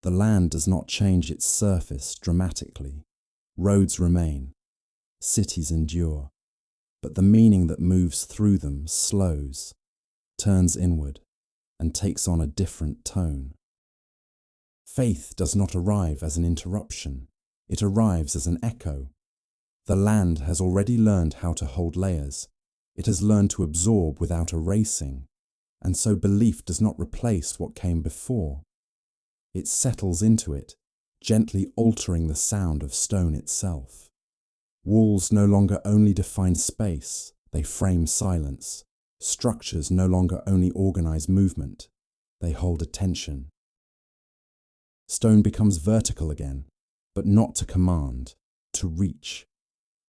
The land does not change its surface dramatically. Roads remain. Cities endure. But the meaning that moves through them slows, turns inward, and takes on a different tone. Faith does not arrive as an interruption. It arrives as an echo. The land has already learned how to hold layers. It has learned to absorb without erasing. and so belief does not replace what came before. It settles into it, gently altering the sound of stone itself. Walls no longer only define space, they frame silence. Structures no longer only organize movement, they hold attention. Stone becomes vertical again, but not to command, to reach.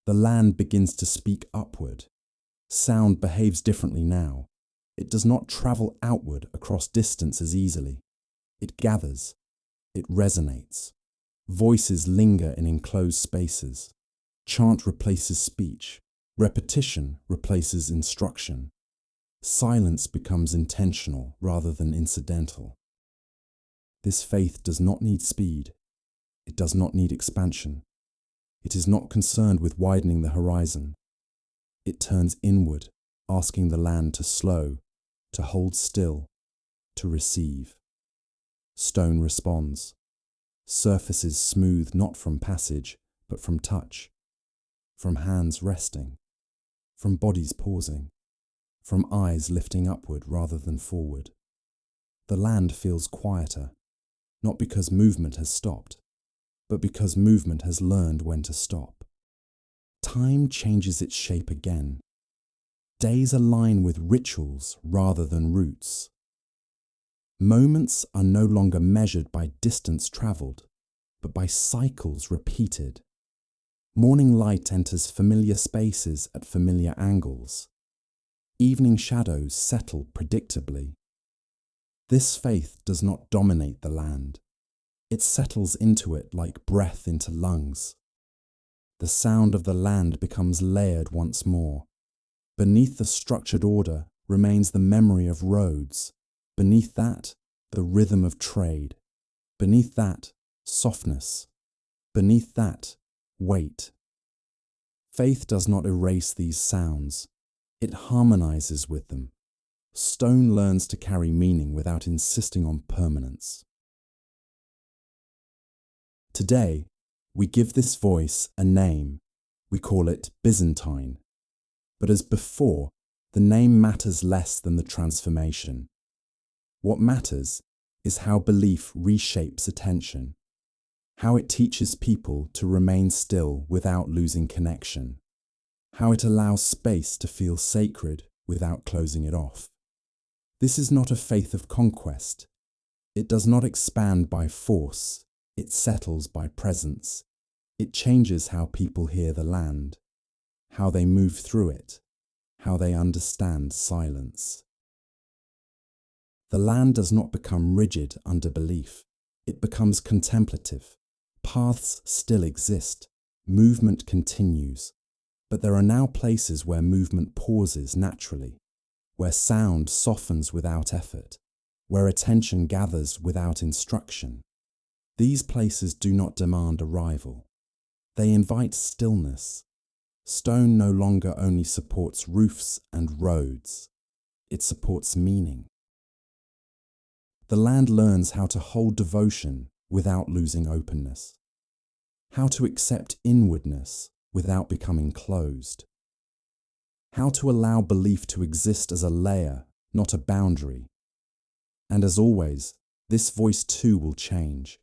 The land begins to speak upward. Sound behaves differently now. It does not travel outward across distance as easily. It gathers. It resonates. Voices linger in enclosed spaces. Chant replaces speech. Repetition replaces instruction. Silence becomes intentional rather than incidental. This faith does not need speed. It does not need expansion. It is not concerned with widening the horizon. It turns inward, asking the land to slow, to hold still, to receive. Stone responds. Surfaces smooth not from passage, but from touch, from hands resting, from bodies pausing, from eyes lifting upward rather than forward. The land feels quieter, not because movement has stopped, but because movement has learned when to stop. Time changes its shape again. Days align with rituals rather than routes. Moments are no longer measured by distance travelled, but by cycles repeated. Morning light enters familiar spaces at familiar angles. Evening shadows settle predictably. This faith does not dominate the land. It settles into it like breath into lungs. The sound of the land becomes layered once more. Beneath the structured order remains the memory of roads. Beneath that, the rhythm of trade. Beneath that, softness. Beneath that, weight. Faith does not erase these sounds. It harmonizes with them. Stone learns to carry meaning without insisting on permanence. Today, we give this voice a name. We call it Byzantine. But as before, the name matters less than the transformation. What matters is how belief reshapes attention, how it teaches people to remain still without losing connection, how it allows space to feel sacred without closing it off. This is not a faith of conquest. It does not expand by force. It settles by presence. It changes how people hear the land, how they move through it, how they understand silence. The land does not become rigid under belief. It becomes contemplative. Paths still exist. Movement continues. But there are now places where movement pauses naturally, where sound softens without effort, where attention gathers without instruction. These places do not demand arrival. They invite stillness. Stone no longer only supports roofs and roads. It supports meaning. The land learns how to hold devotion without losing openness, how to accept inwardness without becoming closed, how to allow belief to exist as a layer, not a boundary. And as always, this voice too will change.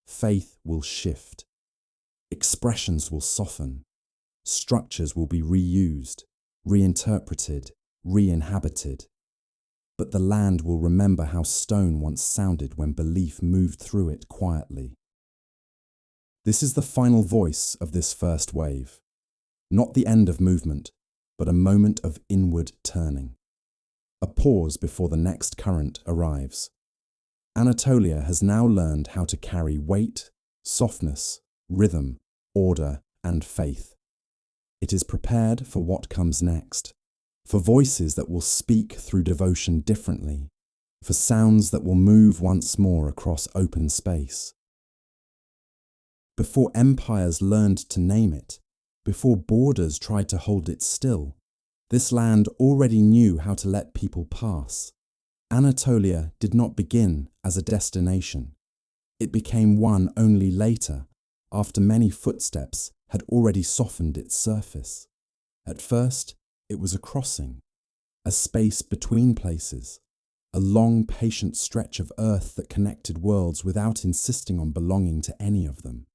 Faith will shift. Expressions will soften. Structures will be reused, reinterpreted, re-inhabited. But the land will remember how stone once sounded when belief moved through it quietly. This is the final voice of this first wave. Not the end of movement, but a moment of inward turning. A pause before the next current arrives. Anatolia has now learned how to carry weight, softness, rhythm, order, and faith. It is prepared for what comes next, for voices that will speak through devotion differently, for sounds that will move once more across open space. Before empires learned to name it, before borders tried to hold it still, this land already knew how to let people pass. Anatolia did not begin as a destination. It became one only later, after many footsteps had already softened its surface. At first, it was a crossing, a space between places, a long, patient stretch of earth that connected worlds without insisting on belonging to any of them.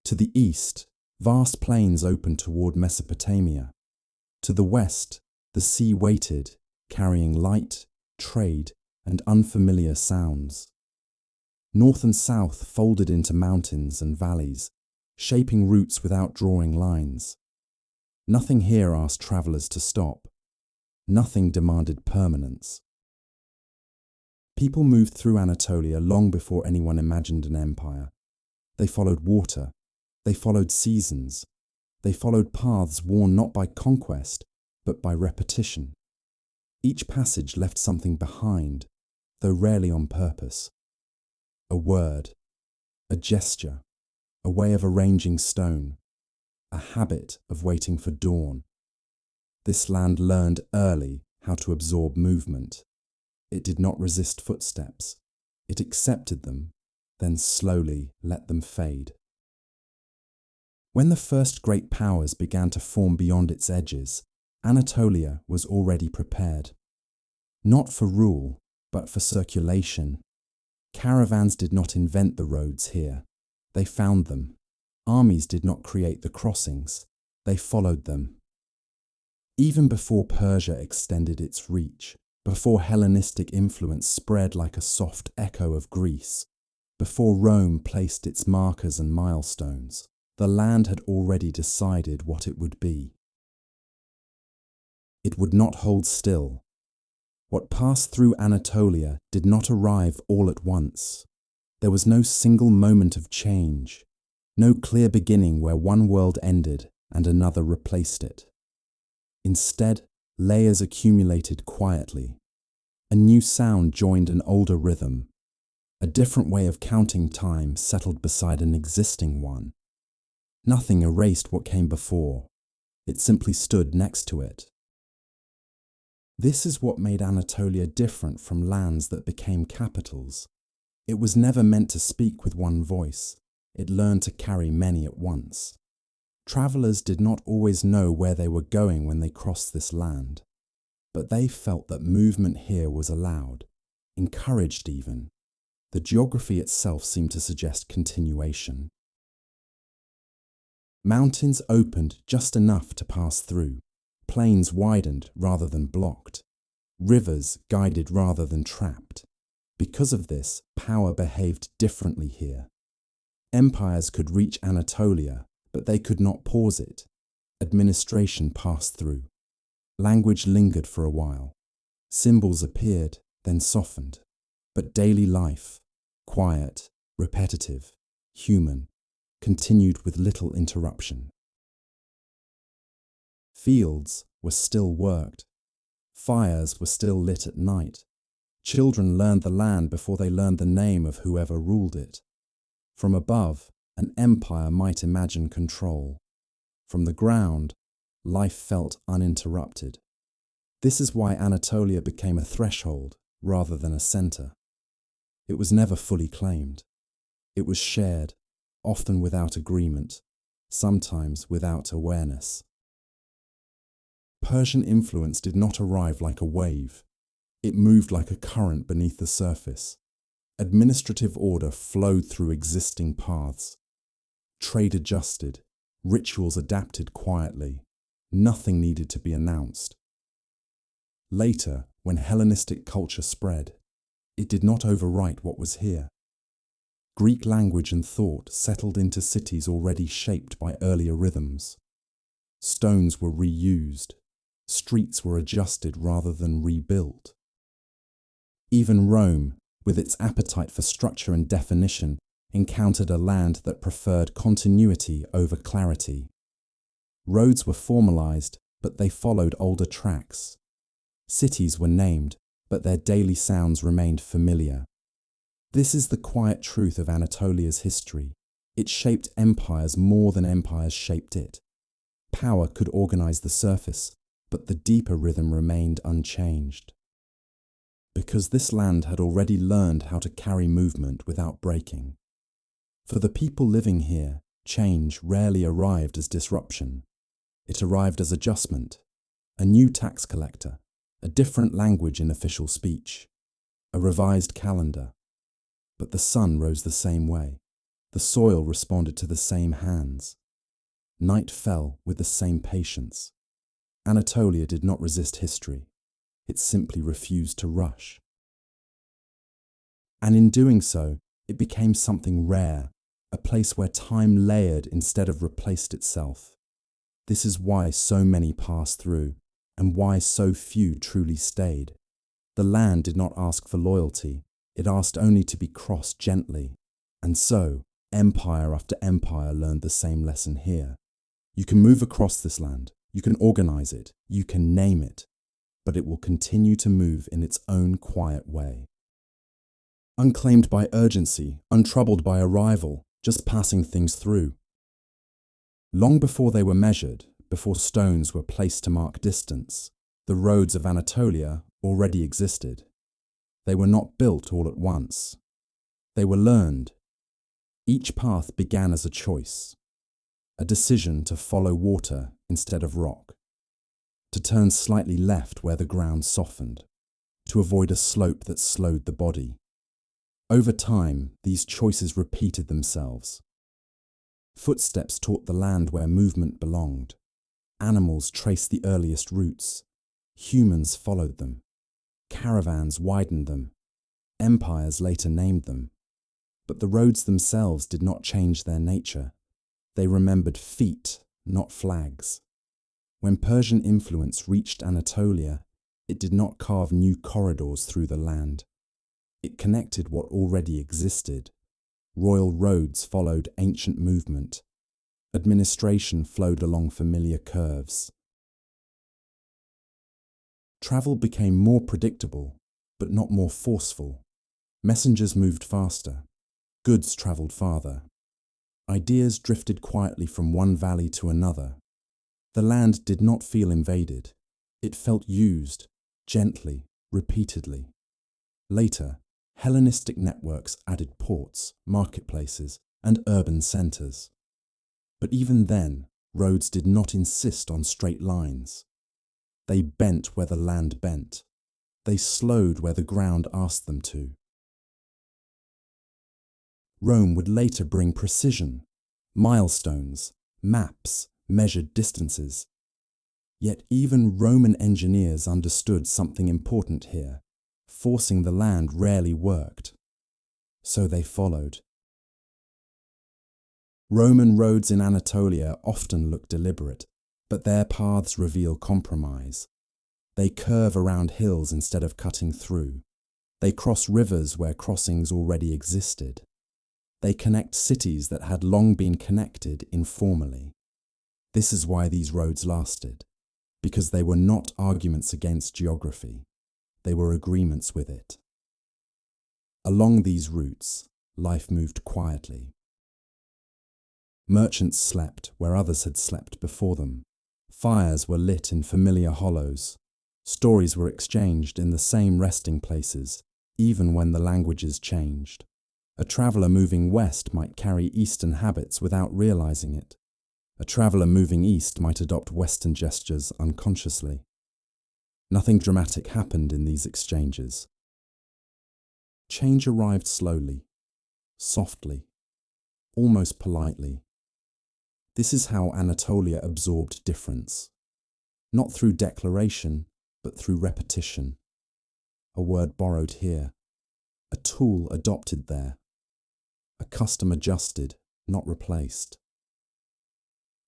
To the east, vast plains opened toward Mesopotamia. To the west, the sea waited, carrying light, trade, and unfamiliar sounds. North and south folded into mountains and valleys, shaping routes without drawing lines. Nothing here asked travelers to stop. Nothing demanded permanence. People moved through Anatolia long before anyone imagined an empire. They followed water. They followed seasons. They followed paths worn not by conquest, but by repetition. Each passage left something behind, though rarely on purpose. A word, a gesture, a way of arranging stone, a habit of waiting for dawn. This land learned early how to absorb movement. It did not resist footsteps. It accepted them, then slowly let them fade. When the first great powers began to form beyond its edges, Anatolia was already prepared. Not for rule, but for circulation. Caravans did not invent the roads here. They found them. Armies did not create the crossings. They followed them. Even before Persia extended its reach, before Hellenistic influence spread like a soft echo of Greece, before Rome placed its markers and milestones, the land had already decided what it would be. It would not hold still. What passed through Anatolia did not arrive all at once. There was no single moment of change, no clear beginning where one world ended and another replaced it. Instead, layers accumulated quietly. A new sound joined an older rhythm. A different way of counting time settled beside an existing one. Nothing erased what came before. It simply stood next to it. This is what made Anatolia different from lands that became capitals. It was never meant to speak with one voice. It learned to carry many at once. Travelers did not always know where they were going when they crossed this land, but they felt that movement here was allowed, encouraged even. The geography itself seemed to suggest continuation. Mountains opened just enough to pass through. Plains widened rather than blocked. Rivers guided rather than trapped. Because of this, power behaved differently here. Empires could reach Anatolia, but they could not pause it. Administration passed through. Language lingered for a while. Symbols appeared, then softened. But daily life, quiet, repetitive, human, continued with little interruption. Fields were still worked. Fires were still lit at night. Children learned the land before they learned the name of whoever ruled it. From above, an empire might imagine control. From the ground, life felt uninterrupted. This is why Anatolia became a threshold rather than a center. It was never fully claimed. It was shared, often without agreement, sometimes without awareness. Persian influence did not arrive like a wave. It moved like a current beneath the surface. Administrative order flowed through existing paths. Trade adjusted, rituals adapted quietly. Nothing needed to be announced. Later, when Hellenistic culture spread, it did not overwrite what was here. Greek language and thought settled into cities already shaped by earlier rhythms. Stones were reused. Streets were adjusted rather than rebuilt. Even Rome, with its appetite for structure and definition, encountered a land that preferred continuity over clarity. Roads were formalized, but they followed older tracks. Cities were named, but their daily sounds remained familiar. This is the quiet truth of Anatolia's history. It shaped empires more than empires shaped it. Power could organize the surface, but the deeper rhythm remained unchanged. Because this land had already learned how to carry movement without breaking. For the people living here, change rarely arrived as disruption. It arrived as adjustment, a new tax collector, a different language in official speech, a revised calendar. But the sun rose the same way. The soil responded to the same hands. Night fell with the same patience. Anatolia did not resist history. It simply refused to rush. And in doing so, it became something rare, a place where time layered instead of replaced itself. This is why so many passed through, and why so few truly stayed. The land did not ask for loyalty, it asked only to be crossed gently. And so, empire after empire learned the same lesson here. You can move across this land, you can organize it, you can name it, but it will continue to move in its own quiet way. Unclaimed by urgency, untroubled by arrival, just passing things through. Long before they were measured, before stones were placed to mark distance, the roads of Anatolia already existed. They were not built all at once. They were learned. Each path began as a choice, a decision to follow water instead of rock, to turn slightly left where the ground softened, to avoid a slope that slowed the body. Over time, these choices repeated themselves. Footsteps taught the land where movement belonged. Animals traced the earliest routes. Humans followed them. Caravans widened them. Empires later named them. But the roads themselves did not change their nature. They remembered feet, not flags. When Persian influence reached Anatolia, it did not carve new corridors through the land. It connected what already existed. Royal roads followed ancient movement. Administration flowed along familiar curves. Travel became more predictable, but not more forceful. Messengers moved faster. Goods travelled farther. Ideas drifted quietly from one valley to another. The land did not feel invaded. It felt used, gently, repeatedly. Later, Hellenistic networks added ports, marketplaces, and urban centres. But even then, roads did not insist on straight lines. They bent where the land bent. They slowed where the ground asked them to. Rome would later bring precision, milestones, maps, measured distances. Yet even Roman engineers understood something important here. Forcing the land rarely worked. So they followed. Roman roads in Anatolia often look deliberate, but their paths reveal compromise. They curve around hills instead of cutting through. They cross rivers where crossings already existed. They connect cities that had long been connected informally. This is why these roads lasted, because they were not arguments against geography. They were agreements with it. Along these routes, life moved quietly. Merchants slept where others had slept before them. Fires were lit in familiar hollows. Stories were exchanged in the same resting places, even when the languages changed. A traveller moving west might carry Eastern habits without realizing it. A traveller moving east might adopt Western gestures unconsciously. Nothing dramatic happened in these exchanges. Change arrived slowly, softly, almost politely. This is how Anatolia absorbed difference. Not through declaration, but through repetition. A word borrowed here, a tool adopted there, a custom adjusted, not replaced.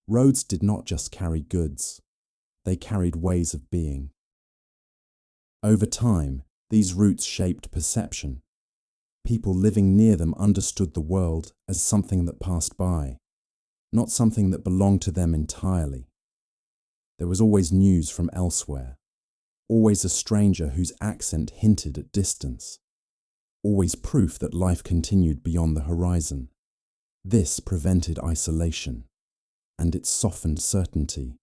Roads did not just carry goods, they carried ways of being. Over time, these routes shaped perception. People living near them understood the world as something that passed by, not something that belonged to them entirely. There was always news from elsewhere, always a stranger whose accent hinted at distance, always proof that life continued beyond the horizon. This prevented isolation, and it softened certainty.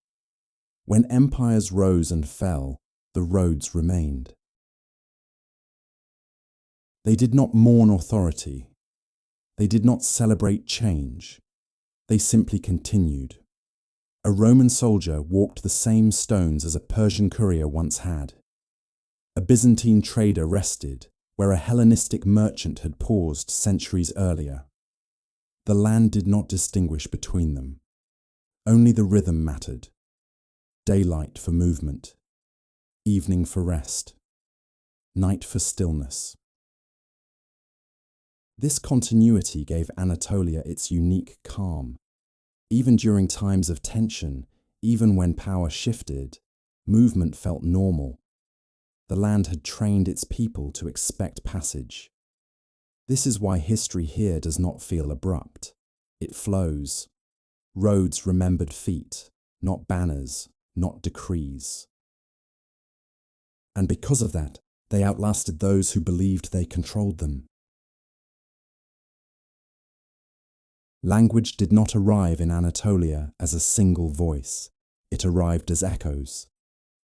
When empires rose and fell, the roads remained. They did not mourn authority. They did not celebrate change. They simply continued. A Roman soldier walked the same stones as a Persian courier once had. A Byzantine trader rested where a Hellenistic merchant had paused centuries earlier. The land did not distinguish between them. Only the rhythm mattered. Daylight for movement, evening for rest, night for stillness. This continuity gave Anatolia its unique calm. Even during times of tension, even when power shifted, movement felt normal. The land had trained its people to expect passage. This is why history here does not feel abrupt. It flows. Roads remembered feet, not banners, not decrees. And because of that, they outlasted those who believed they controlled them. Language did not arrive in Anatolia as a single voice. It arrived as echoes.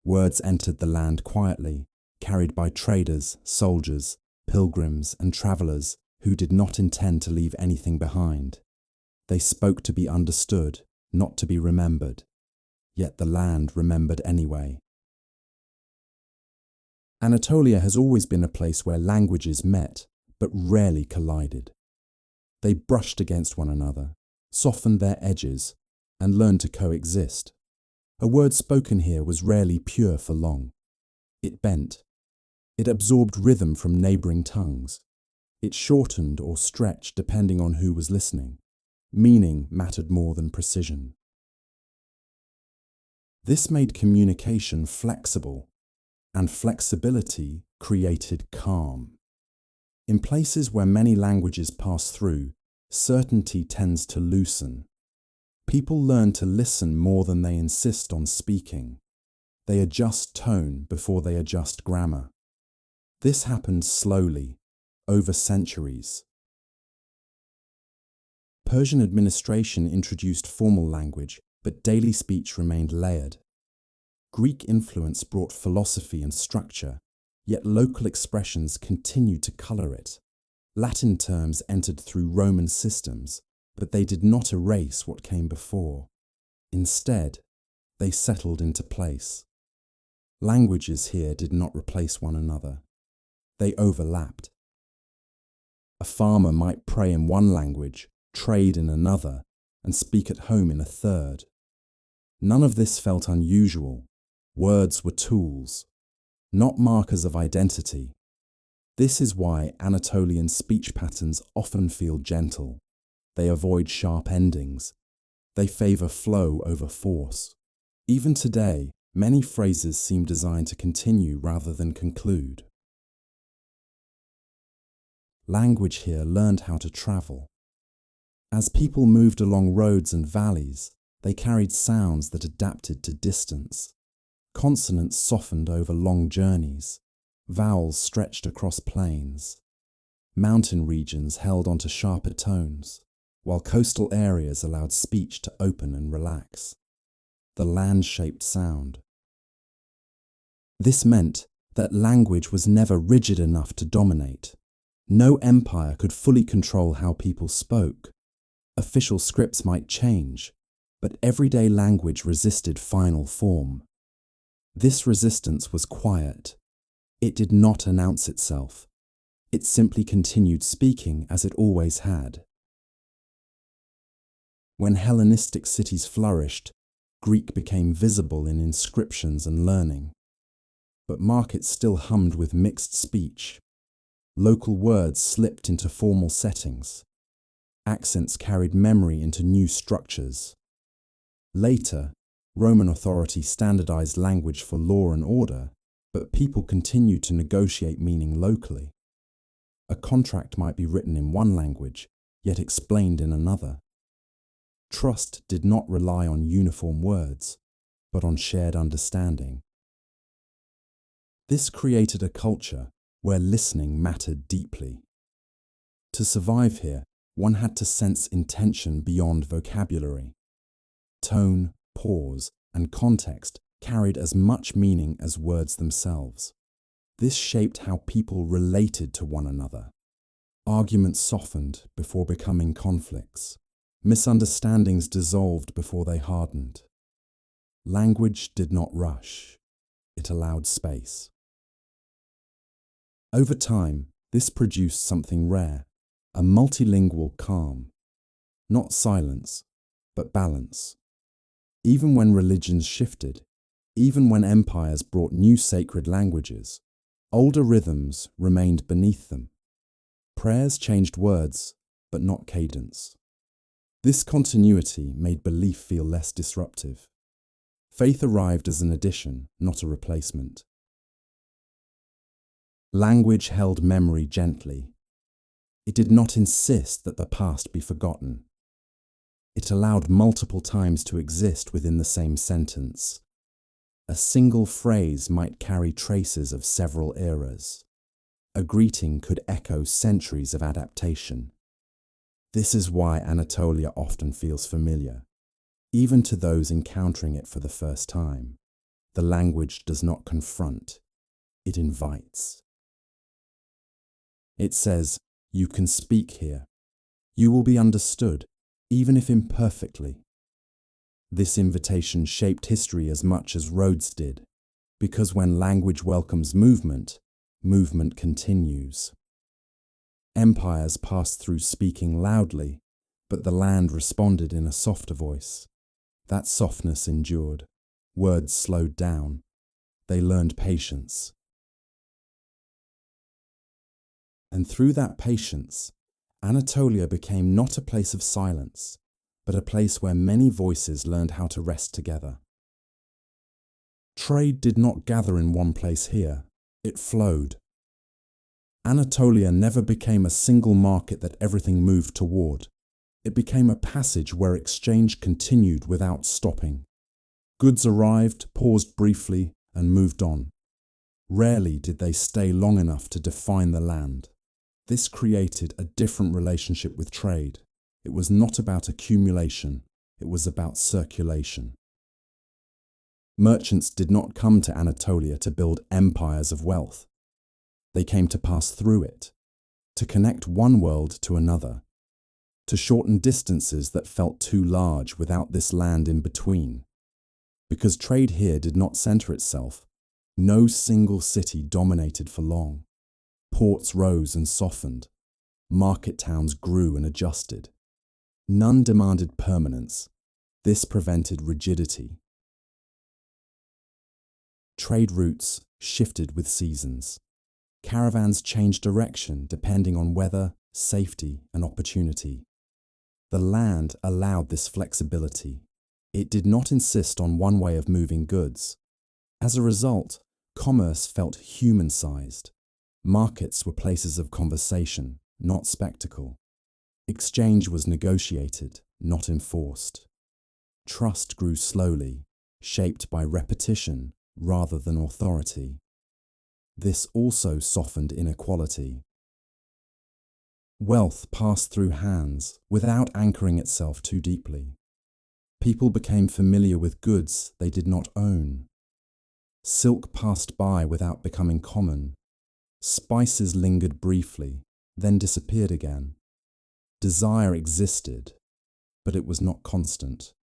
Words entered the land quietly, carried by traders, soldiers, pilgrims, and travellers who did not intend to leave anything behind. They spoke to be understood, not to be remembered. Yet the land remembered anyway. Anatolia has always been a place where languages met, but rarely collided. They brushed against one another, softened their edges, and learned to coexist. A word spoken here was rarely pure for long. It bent. It absorbed rhythm from neighbouring tongues. It shortened or stretched depending on who was listening. Meaning mattered more than precision. This made communication flexible, and flexibility created calm. In places where many languages pass through, certainty tends to loosen. People learn to listen more than they insist on speaking. They adjust tone before they adjust grammar. This happened slowly, over centuries. Persian administration introduced formal language, but daily speech remained layered. Greek influence brought philosophy and structure, yet local expressions continued to colour it. Latin terms entered through Roman systems, but they did not erase what came before. Instead, they settled into place. Languages here did not replace one another. They overlapped. A farmer might pray in one language, trade in another, and speak at home in a third. None of this felt unusual. Words were tools, not markers of identity. This is why Anatolian speech patterns often feel gentle. They avoid sharp endings. They favour flow over force. Even today, many phrases seem designed to continue rather than conclude. Language here learned how to travel. As people moved along roads and valleys, they carried sounds that adapted to distance. Consonants softened over long journeys. Vowels stretched across plains. Mountain regions held onto sharper tones, while coastal areas allowed speech to open and relax. The land shaped sound. This meant that language was never rigid enough to dominate. No empire could fully control how people spoke. Official scripts might change, but everyday language resisted final form. This resistance was quiet. It did not announce itself. It simply continued speaking as it always had. When Hellenistic cities flourished, Greek became visible in inscriptions and learning. But markets still hummed with mixed speech. Local words slipped into formal settings. Accents carried memory into new structures. Later, Roman authority standardized language for law and order, but people continued to negotiate meaning locally. A contract might be written in one language, yet explained in another. Trust did not rely on uniform words, but on shared understanding. This created a culture where listening mattered deeply. To survive here, one had to sense intention beyond vocabulary. Tone, pause, and context carried as much meaning as words themselves. This shaped how people related to one another. Arguments softened before becoming conflicts. Misunderstandings dissolved before they hardened. Language did not rush. It allowed space. Over time, this produced something rare, a multilingual calm. Not silence, but balance. Even when religions shifted, even when empires brought new sacred languages, older rhythms remained beneath them. Prayers changed words, but not cadence. This continuity made belief feel less disruptive. Faith arrived as an addition, not a replacement. Language held memory gently. It did not insist that the past be forgotten. It allowed multiple times to exist within the same sentence. A single phrase might carry traces of several eras. A greeting could echo centuries of adaptation. This is why Anatolia often feels familiar, even to those encountering it for the first time. The language does not confront, it invites. It says, "You can speak here. You will be understood, even if imperfectly." This invitation shaped history as much as roads did, because when language welcomes movement, movement continues. Empires passed through speaking loudly, but the land responded in a softer voice. That softness endured. Words slowed down. They learned patience. And through that patience, Anatolia became not a place of silence, but a place where many voices learned how to rest together. Trade did not gather in one place here, it flowed. Anatolia never became a single market that everything moved toward. It became a passage where exchange continued without stopping. Goods arrived, paused briefly, and moved on. Rarely did they stay long enough to define the land. This created a different relationship with trade. It was not about accumulation, it was about circulation. Merchants did not come to Anatolia to build empires of wealth. They came to pass through it, to connect one world to another, to shorten distances that felt too large without this land in between. Because trade here did not center itself, no single city dominated for long. Ports rose and softened. Market towns grew and adjusted. None demanded permanence. This prevented rigidity. Trade routes shifted with seasons. Caravans changed direction depending on weather, safety, and opportunity. The land allowed this flexibility. It did not insist on one way of moving goods. As a result, commerce felt human-sized. Markets were places of conversation, not spectacle. Exchange was negotiated, not enforced. Trust grew slowly, shaped by repetition rather than authority. This also softened inequality. Wealth passed through hands without anchoring itself too deeply. People became familiar with goods they did not own. Silk passed by without becoming common. Spices lingered briefly, then disappeared again. Desire existed, but it was not constant.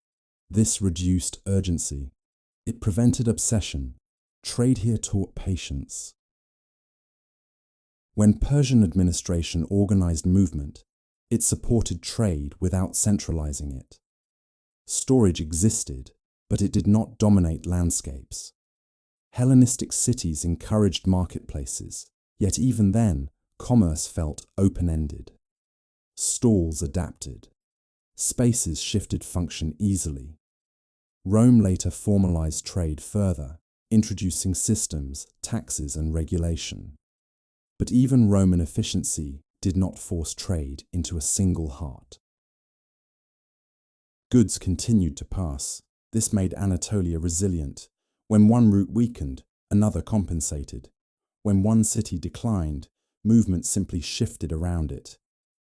This reduced urgency. It prevented obsession. Trade here taught patience. When Persian administration organized movement, it supported trade without centralizing it. Storage existed, but it did not dominate landscapes. Hellenistic cities encouraged marketplaces, yet even then, commerce felt open-ended. Stalls adapted. Spaces shifted function easily. Rome later formalized trade further, introducing systems, taxes, and regulation. But even Roman efficiency did not force trade into a single heart. Goods continued to pass. This made Anatolia resilient. When one route weakened, another compensated. When one city declined, movement simply shifted around it.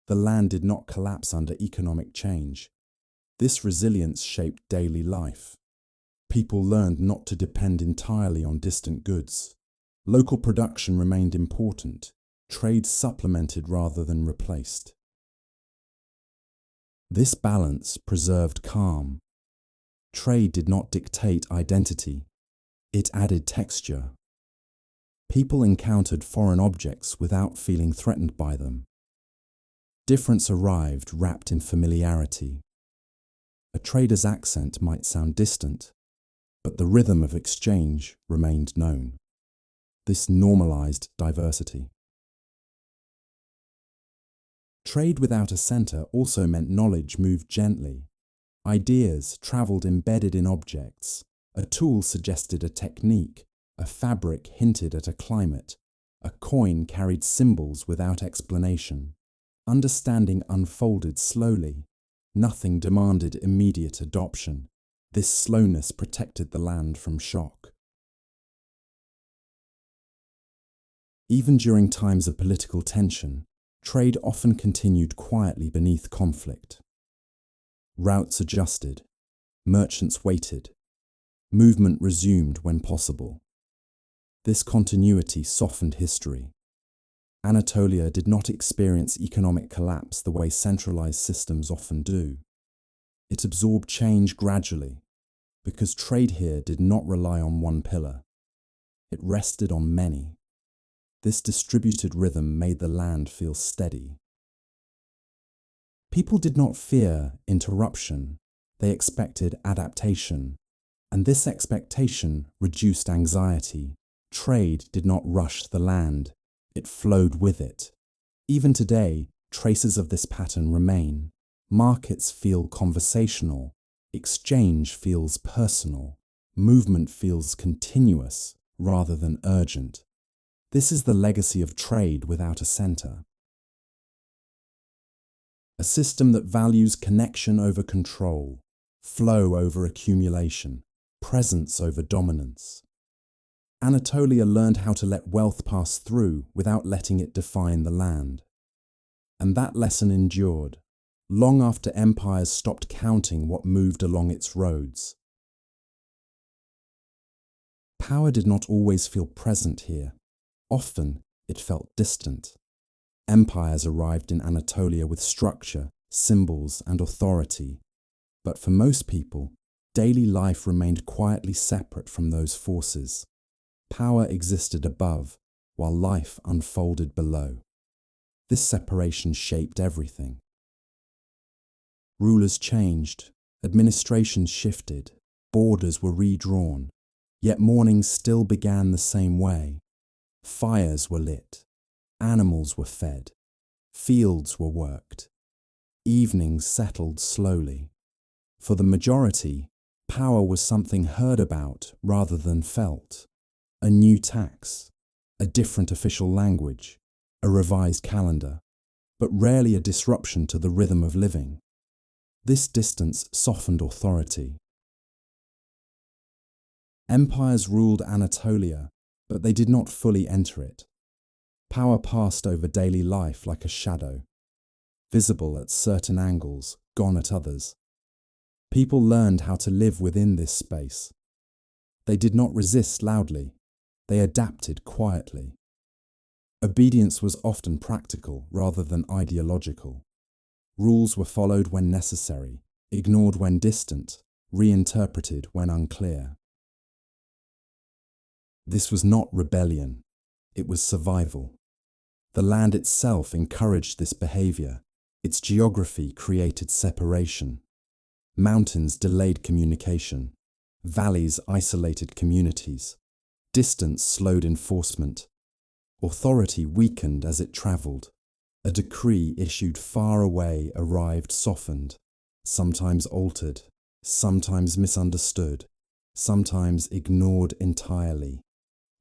The land did not collapse under economic change. This resilience shaped daily life. People learned not to depend entirely on distant goods. Local production remained important. Trade supplemented rather than replaced. This balance preserved calm. Trade did not dictate identity. It added texture. People encountered foreign objects without feeling threatened by them. Difference arrived wrapped in familiarity. A trader's accent might sound distant, but the rhythm of exchange remained known. This normalized diversity. Trade without a center also meant knowledge moved gently. Ideas traveled embedded in objects. A tool suggested a technique. A fabric hinted at a climate. A coin carried symbols without explanation. Understanding unfolded slowly. Nothing demanded immediate adoption. This slowness protected the land from shock. Even during times of political tension, trade often continued quietly beneath conflict. Routes adjusted. Merchants waited. Movement resumed when possible. This continuity softened history. Anatolia did not experience economic collapse the way centralized systems often do. It absorbed change gradually, because trade here did not rely on one pillar. It rested on many. This distributed rhythm made the land feel steady. People did not fear interruption, they expected adaptation, and this expectation reduced anxiety. Trade did not rush the land, it flowed with it. Even today, traces of this pattern remain. Markets feel conversational, exchange feels personal, movement feels continuous rather than urgent. This is the legacy of trade without a center. A system that values connection over control, flow over accumulation, presence over dominance. Anatolia learned how to let wealth pass through without letting it define the land. And that lesson endured, long after empires stopped counting what moved along its roads. Power did not always feel present here. Often, it felt distant. Empires arrived in Anatolia with structure, symbols, and authority. But for most people, daily life remained quietly separate from those forces. Power existed above, while life unfolded below. This separation shaped everything. Rulers changed, administrations shifted, borders were redrawn, yet mornings still began the same way. Fires were lit, animals were fed, fields were worked. Evenings settled slowly. For the majority, power was something heard about rather than felt. A new tax, a different official language, a revised calendar, but rarely a disruption to the rhythm of living. This distance softened authority. Empires ruled Anatolia, but they did not fully enter it. Power passed over daily life like a shadow, visible at certain angles, gone at others. People learned how to live within this space. They did not resist loudly. They adapted quietly. Obedience was often practical rather than ideological. Rules were followed when necessary, ignored when distant, reinterpreted when unclear. This was not rebellion, it was survival. The land itself encouraged this behavior. Its geography created separation. Mountains delayed communication. Valleys isolated communities. Distance slowed enforcement. Authority weakened as it travelled. A decree issued far away arrived softened, sometimes altered, sometimes misunderstood, sometimes ignored entirely.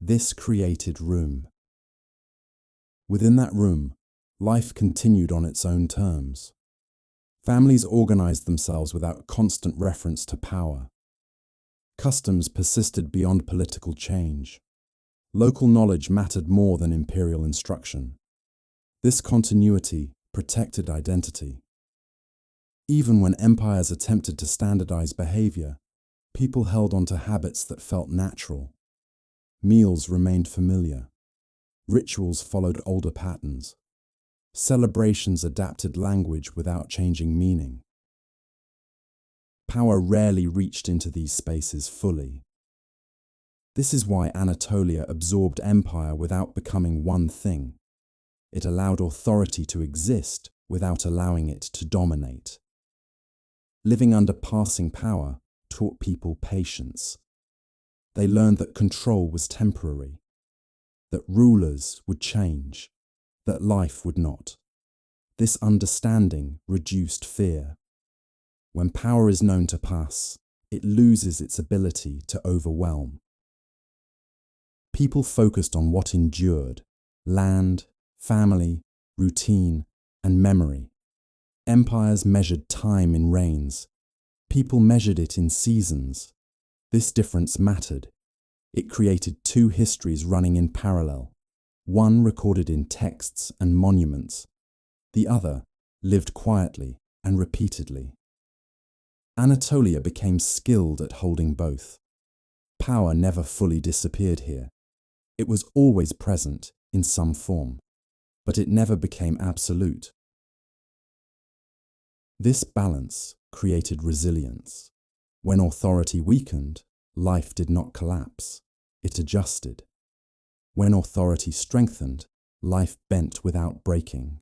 This created room. Within that room, life continued on its own terms. Families organized themselves without constant reference to power. Customs persisted beyond political change. Local knowledge mattered more than imperial instruction. This continuity protected identity. Even when empires attempted to standardize behavior, people held on to habits that felt natural. Meals remained familiar. Rituals followed older patterns. Celebrations adapted language without changing meaning. Power rarely reached into these spaces fully. This is why Anatolia absorbed empire without becoming one thing. It allowed authority to exist without allowing it to dominate. Living under passing power taught people patience. They learned that control was temporary, that rulers would change, that life would not. This understanding reduced fear. When power is known to pass, it loses its ability to overwhelm. People focused on what endured: land, family, routine, and memory. Empires measured time in reigns. People measured it in seasons. This difference mattered. It created two histories running in parallel, one recorded in texts and monuments, the other lived quietly and repeatedly. Anatolia became skilled at holding both. Power never fully disappeared here. It was always present in some form, but it never became absolute. This balance created resilience. When authority weakened, life did not collapse. It adjusted. When authority strengthened, life bent without breaking.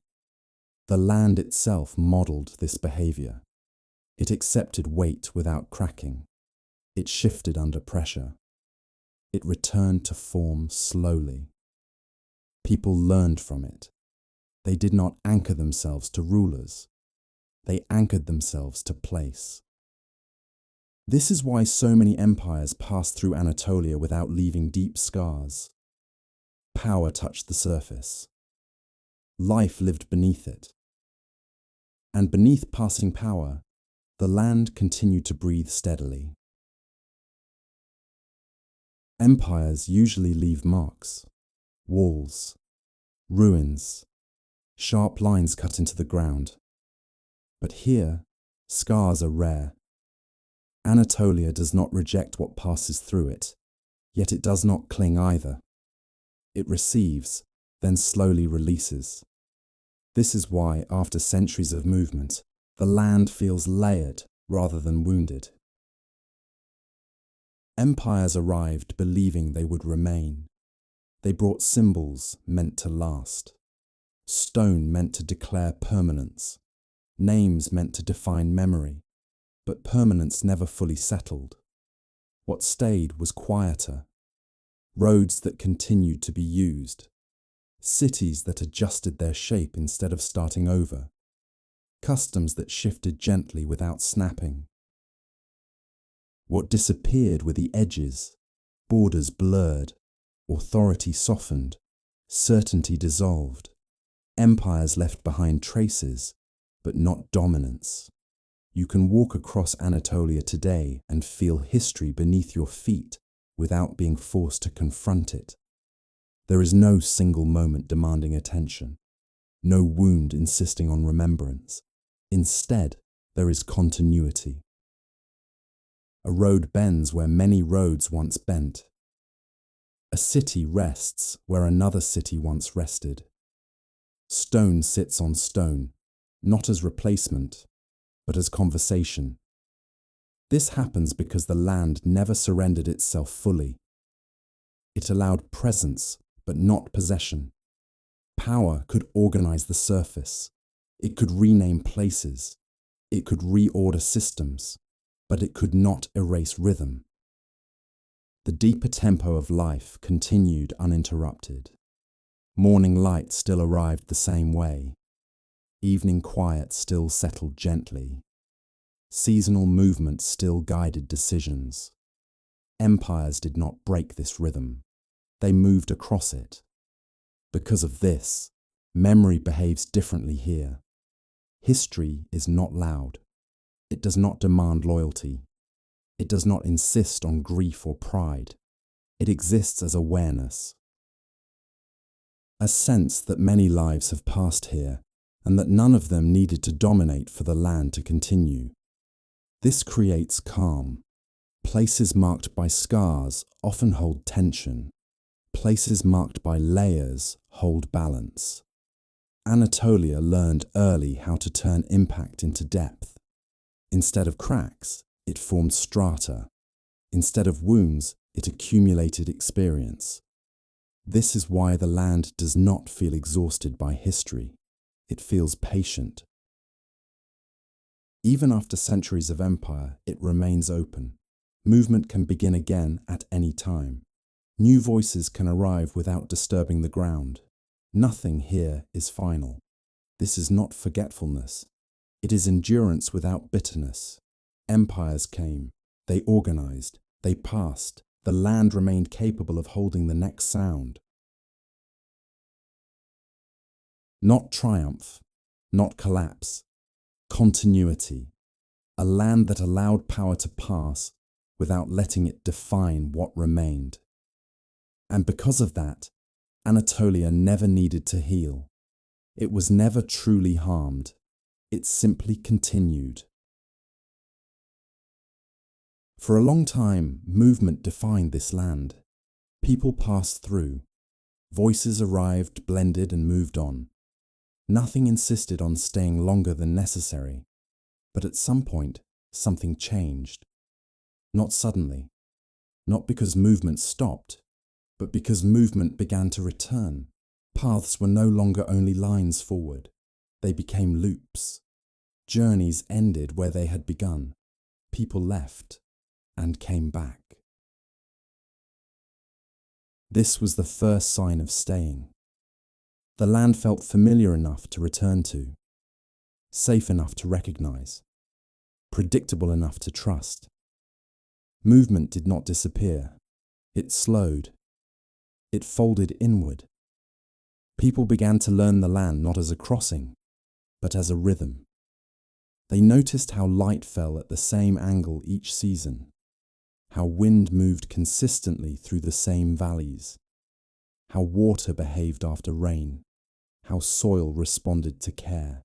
The land itself modeled this behavior. It accepted weight without cracking. It shifted under pressure. It returned to form slowly. People learned from it. They did not anchor themselves to rulers. They anchored themselves to place. This is why so many empires passed through Anatolia without leaving deep scars. Power touched the surface. Life lived beneath it. And beneath passing power, the land continued to breathe steadily. Empires usually leave marks: walls, ruins, sharp lines cut into the ground. But here, scars are rare. Anatolia does not reject what passes through it, yet it does not cling either. It receives, then slowly releases. This is why, after centuries of movement, the land feels layered rather than wounded. Empires arrived believing they would remain. They brought symbols meant to last. Stone meant to declare permanence. Names meant to define memory. But permanence never fully settled. What stayed was quieter. Roads that continued to be used. Cities that adjusted their shape instead of starting over. Customs that shifted gently without snapping. What disappeared were the edges. Borders blurred. Authority softened. Certainty dissolved. Empires left behind traces, but not dominance. You can walk across Anatolia today and feel history beneath your feet without being forced to confront it. There is no single moment demanding attention, no wound insisting on remembrance. Instead, there is continuity. A road bends where many roads once bent. A city rests where another city once rested. Stone sits on stone, not as replacement, but as conversation. This happens because the land never surrendered itself fully. It allowed presence, but not possession. Power could organize the surface. It could rename places. It could reorder systems, but it could not erase rhythm. The deeper tempo of life continued uninterrupted. Morning light still arrived the same way. Evening quiet still settled gently. Seasonal movement still guided decisions. Empires did not break this rhythm. They moved across it. Because of this, memory behaves differently here. History is not loud. It does not demand loyalty. It does not insist on grief or pride. It exists as awareness. A sense that many lives have passed here, and that none of them needed to dominate for the land to continue. This creates calm. Places marked by scars often hold tension. Places marked by layers hold balance. Anatolia learned early how to turn impact into depth. Instead of cracks, it formed strata. Instead of wounds, It accumulated experience. This is why the land does not feel exhausted by history. It feels patient. Even after centuries of empire, it remains open. Movement can begin again at any time. New voices can arrive without disturbing the ground. Nothing here is final. This is not forgetfulness. It is endurance without bitterness. Empires came. They organized. They passed. The land remained capable of holding the next sound. Not triumph, not collapse. Continuity. A land that allowed power to pass without letting it define what remained. And because of that, Anatolia never needed to heal. It was never truly harmed. It simply continued. For a long time, movement defined this land. People passed through. Voices arrived, blended, and moved on. Nothing insisted on staying longer than necessary. But at some point, something changed. Not suddenly. Not because movement stopped, but because movement began to return. Paths were no longer only lines forward. They became loops. Journeys ended where they had begun. People left and came back. This was the first sign of staying. The land felt familiar enough to return to, safe enough to recognize, predictable enough to trust. Movement did not disappear. It slowed. It folded inward. People began to learn the land not as a crossing, but as a rhythm. They noticed how light fell at the same angle each season, how wind moved consistently through the same valleys, how water behaved after rain, how soil responded to care.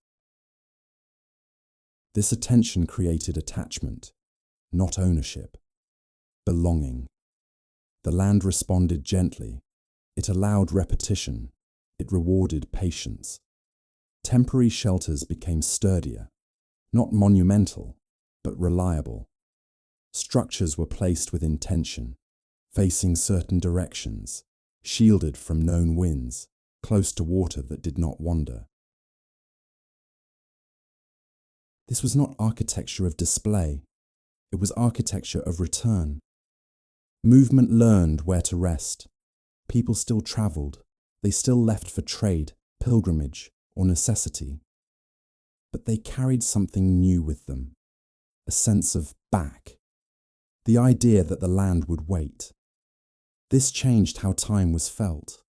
This attention created attachment, not ownership, belonging. The land responded gently. It allowed repetition. It rewarded patience. Temporary shelters became sturdier, not monumental, but reliable. Structures were placed with intention, facing certain directions, shielded from known winds, close to water that did not wander. This was not architecture of display. It was architecture of return. Movement learned where to rest. People still travelled. They still left for trade, pilgrimage, or necessity. But they carried something new with them, a sense of back, the idea that the land would wait. This changed how time was felt.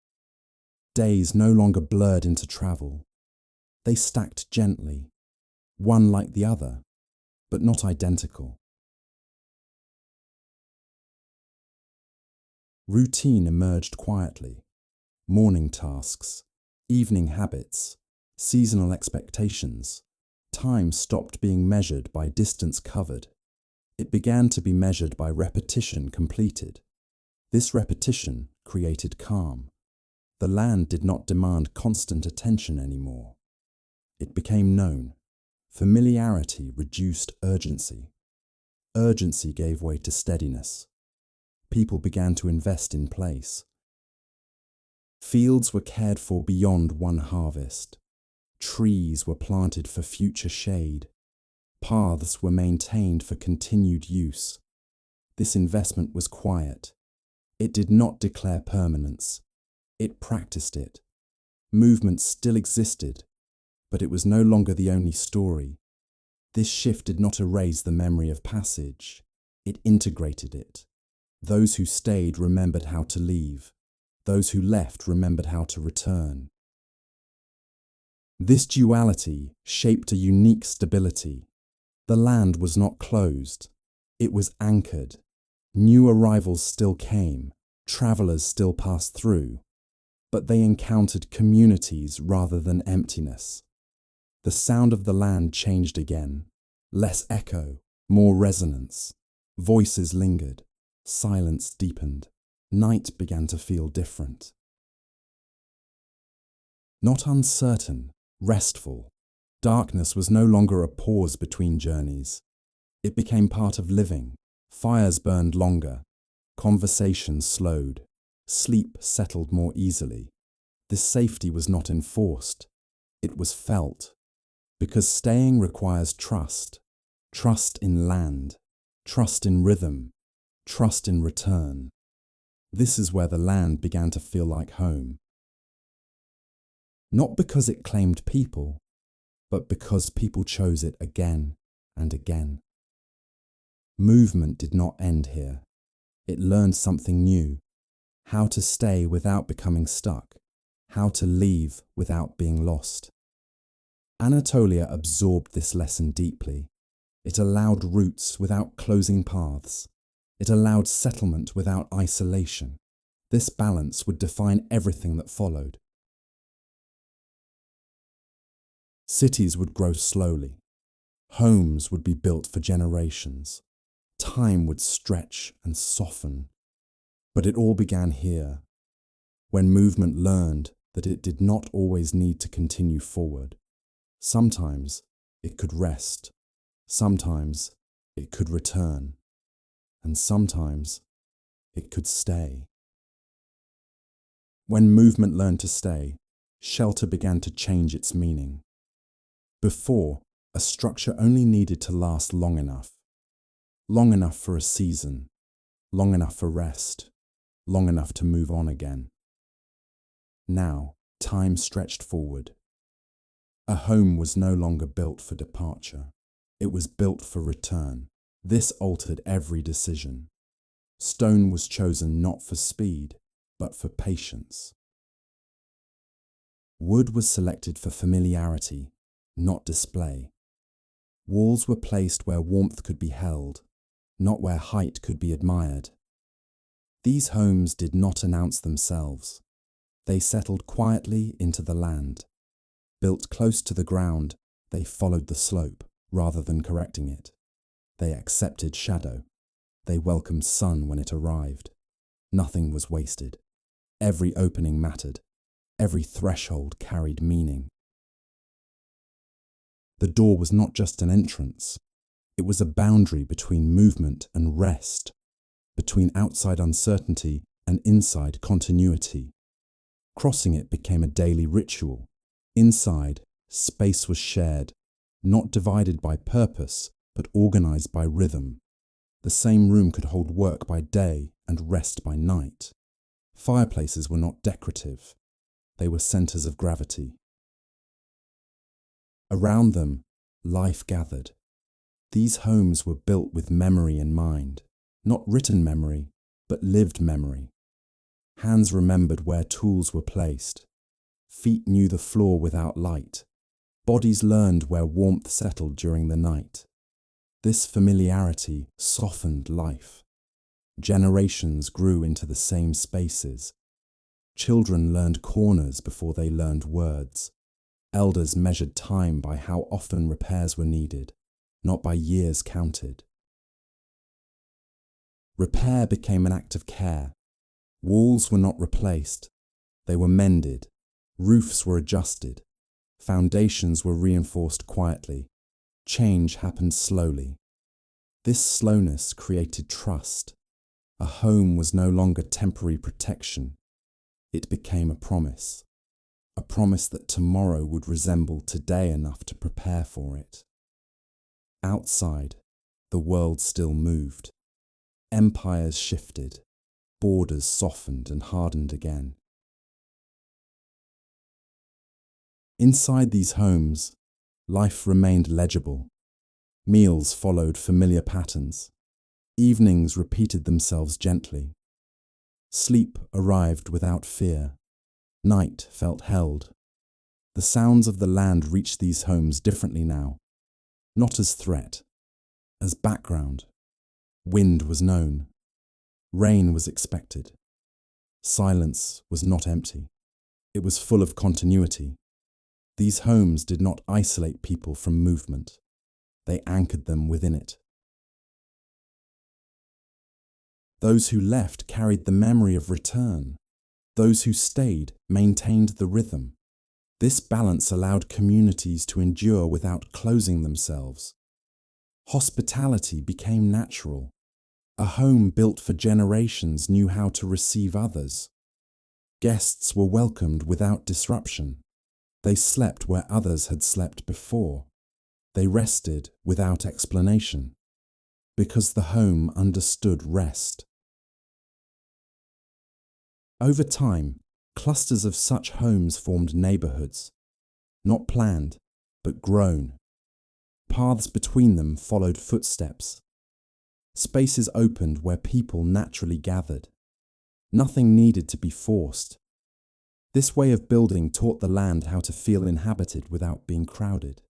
Days no longer blurred into travel. They stacked gently, one like the other, but not identical. Routine emerged quietly. Morning tasks, evening habits, seasonal expectations. Time stopped being measured by distance covered. It began to be measured by repetition completed. This repetition created calm. The land did not demand constant attention anymore. It became known. Familiarity reduced urgency. Urgency gave way to steadiness. People began to invest in place. Fields were cared for beyond one harvest. Trees were planted for future shade. Paths were maintained for continued use. This investment was quiet. It did not declare permanence. It practiced it. Movement still existed, but it was no longer the only story. This shift did not erase the memory of passage. It integrated it. Those who stayed remembered how to leave. Those who left remembered how to return. This duality shaped a unique stability. The land was not closed. It was anchored. New arrivals still came. Travellers still passed through. But they encountered communities rather than emptiness. The sound of the land changed again. Less echo, more resonance. Voices lingered. Silence deepened. Night began to feel different. Not uncertain, restful. Darkness was no longer a pause between journeys. It became part of living. Fires burned longer. Conversation slowed. Sleep settled more easily. This safety was not enforced. It was felt. Because staying requires trust. Trust in land. Trust in rhythm. Trust in return. This is where the land began to feel like home. Not because it claimed people, but because people chose it again and again. Movement did not end here. It learned something new: how to stay without becoming stuck, how to leave without being lost. Anatolia absorbed this lesson deeply. It allowed roots without closing paths. It allowed settlement without isolation. This balance would define everything that followed. Cities would grow slowly. Homes would be built for generations. Time would stretch and soften. But it all began here, when movement learned that it did not always need to continue forward. Sometimes it could rest. Sometimes it could return. And sometimes it could stay. When movement learned to stay, shelter began to change its meaning. Before, a structure only needed to last long enough for a season, long enough for rest, long enough to move on again. Now, time stretched forward. A home was no longer built for departure. It was built for return. This altered every decision. Stone was chosen not for speed, but for patience. Wood was selected for familiarity, not display. Walls were placed where warmth could be held, not where height could be admired. These homes did not announce themselves. They settled quietly into the land. Built close to the ground, they followed the slope rather than correcting it. They accepted shadow. They welcomed sun when it arrived. Nothing was wasted. Every opening mattered. Every threshold carried meaning. The door was not just an entrance. It was a boundary between movement and rest, between outside uncertainty and inside continuity. Crossing it became a daily ritual. Inside, space was shared, not divided by purpose, but organized by rhythm. The same room could hold work by day and rest by night. Fireplaces were not decorative. They were centers of gravity. Around them, life gathered. These homes were built with memory in mind, not written memory, but lived memory. Hands remembered where tools were placed. Feet knew the floor without light. Bodies learned where warmth settled during the night. This familiarity softened life. Generations grew into the same spaces. Children learned corners before they learned words. Elders measured time by how often repairs were needed, not by years counted. Repair became an act of care. Walls were not replaced. They were mended. Roofs were adjusted. Foundations were reinforced quietly. Change happened slowly. This slowness created trust. A home was no longer temporary protection. It became a promise that tomorrow would resemble today enough to prepare for it. Outside, the world still moved. Empires shifted. Borders softened and hardened again. Inside these homes, life remained legible. Meals followed familiar patterns. Evenings repeated themselves gently. Sleep arrived without fear. Night felt held. The sounds of the land reached these homes differently now, not as threat, as background. Wind was known. Rain was expected. Silence was not empty. It was full of continuity. These homes did not isolate people from movement. They anchored them within it. Those who left carried the memory of return. Those who stayed maintained the rhythm. This balance allowed communities to endure without closing themselves. Hospitality became natural. A home built for generations knew how to receive others. Guests were welcomed without disruption. They slept where others had slept before. They rested without explanation, because the home understood rest. Over time, clusters of such homes formed neighborhoods, not planned, but grown. Paths between them followed footsteps. Spaces opened where people naturally gathered. Nothing needed to be forced. This way of building taught the land how to feel inhabited without being crowded.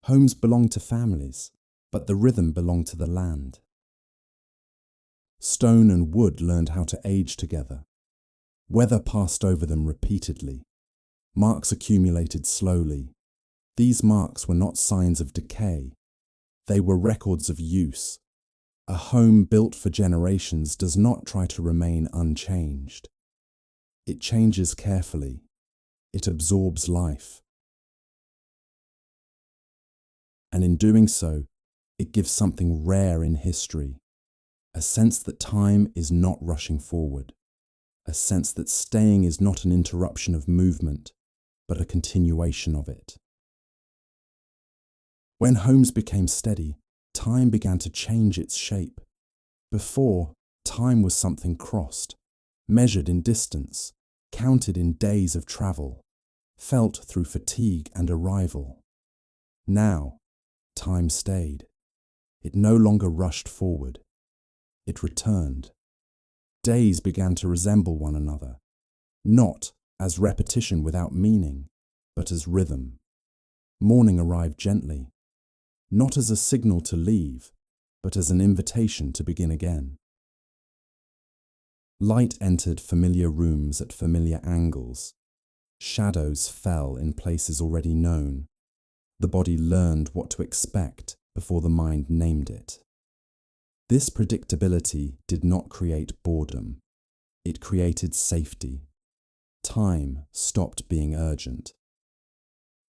Homes belonged to families, but the rhythm belonged to the land. Stone and wood learned how to age together. Weather passed over them repeatedly. Marks accumulated slowly. These marks were not signs of decay. They were records of use. A home built for generations does not try to remain unchanged. It changes carefully. It absorbs life. And in doing so, it gives something rare in history, a sense that time is not rushing forward, a sense that staying is not an interruption of movement, but a continuation of it. When homes became steady, time began to change its shape. Before, time was something crossed, measured in distance, counted in days of travel, felt through fatigue and arrival. Now, time stayed. It no longer rushed forward. It returned. Days began to resemble one another, not as repetition without meaning, but as rhythm. Morning arrived gently, not as a signal to leave, but as an invitation to begin again. Light entered familiar rooms at familiar angles. Shadows fell in places already known. The body learned what to expect before the mind named it. This predictability did not create boredom. It created safety. Time stopped being urgent.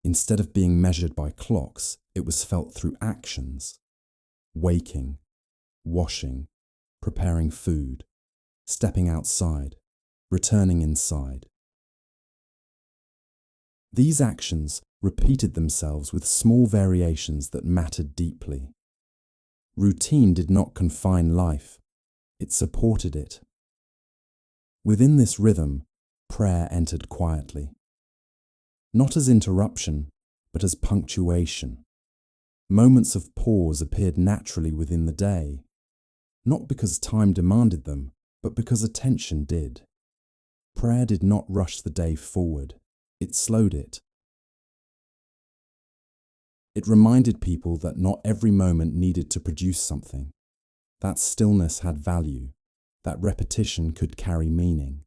Instead of being measured by clocks, it was felt through actions. Waking, washing, preparing food, stepping outside, returning inside. These actions repeated themselves with small variations that mattered deeply. Routine did not confine life, it supported it. Within this rhythm, prayer entered quietly. Not as interruption, but as punctuation. Moments of pause appeared naturally within the day, not because time demanded them, but because attention did. Prayer did not rush the day forward, it slowed it. It reminded people that not every moment needed to produce something. That stillness had value, that repetition could carry meaning.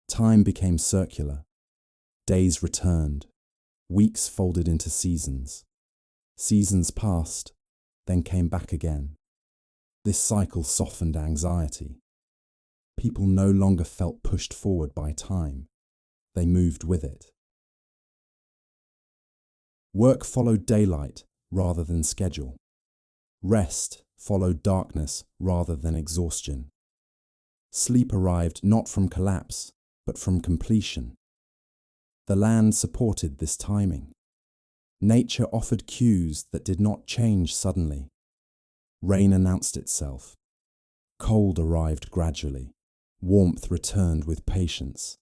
Time became circular. Days returned. Weeks folded into seasons. Seasons passed, then came back again. This cycle softened anxiety. People no longer felt pushed forward by time. They moved with it. Work followed daylight rather than schedule. Rest followed darkness rather than exhaustion. Sleep arrived not from collapse, but from completion. The land supported this timing. Nature offered cues that did not change suddenly. Rain announced itself. Cold arrived gradually. Warmth returned with patience.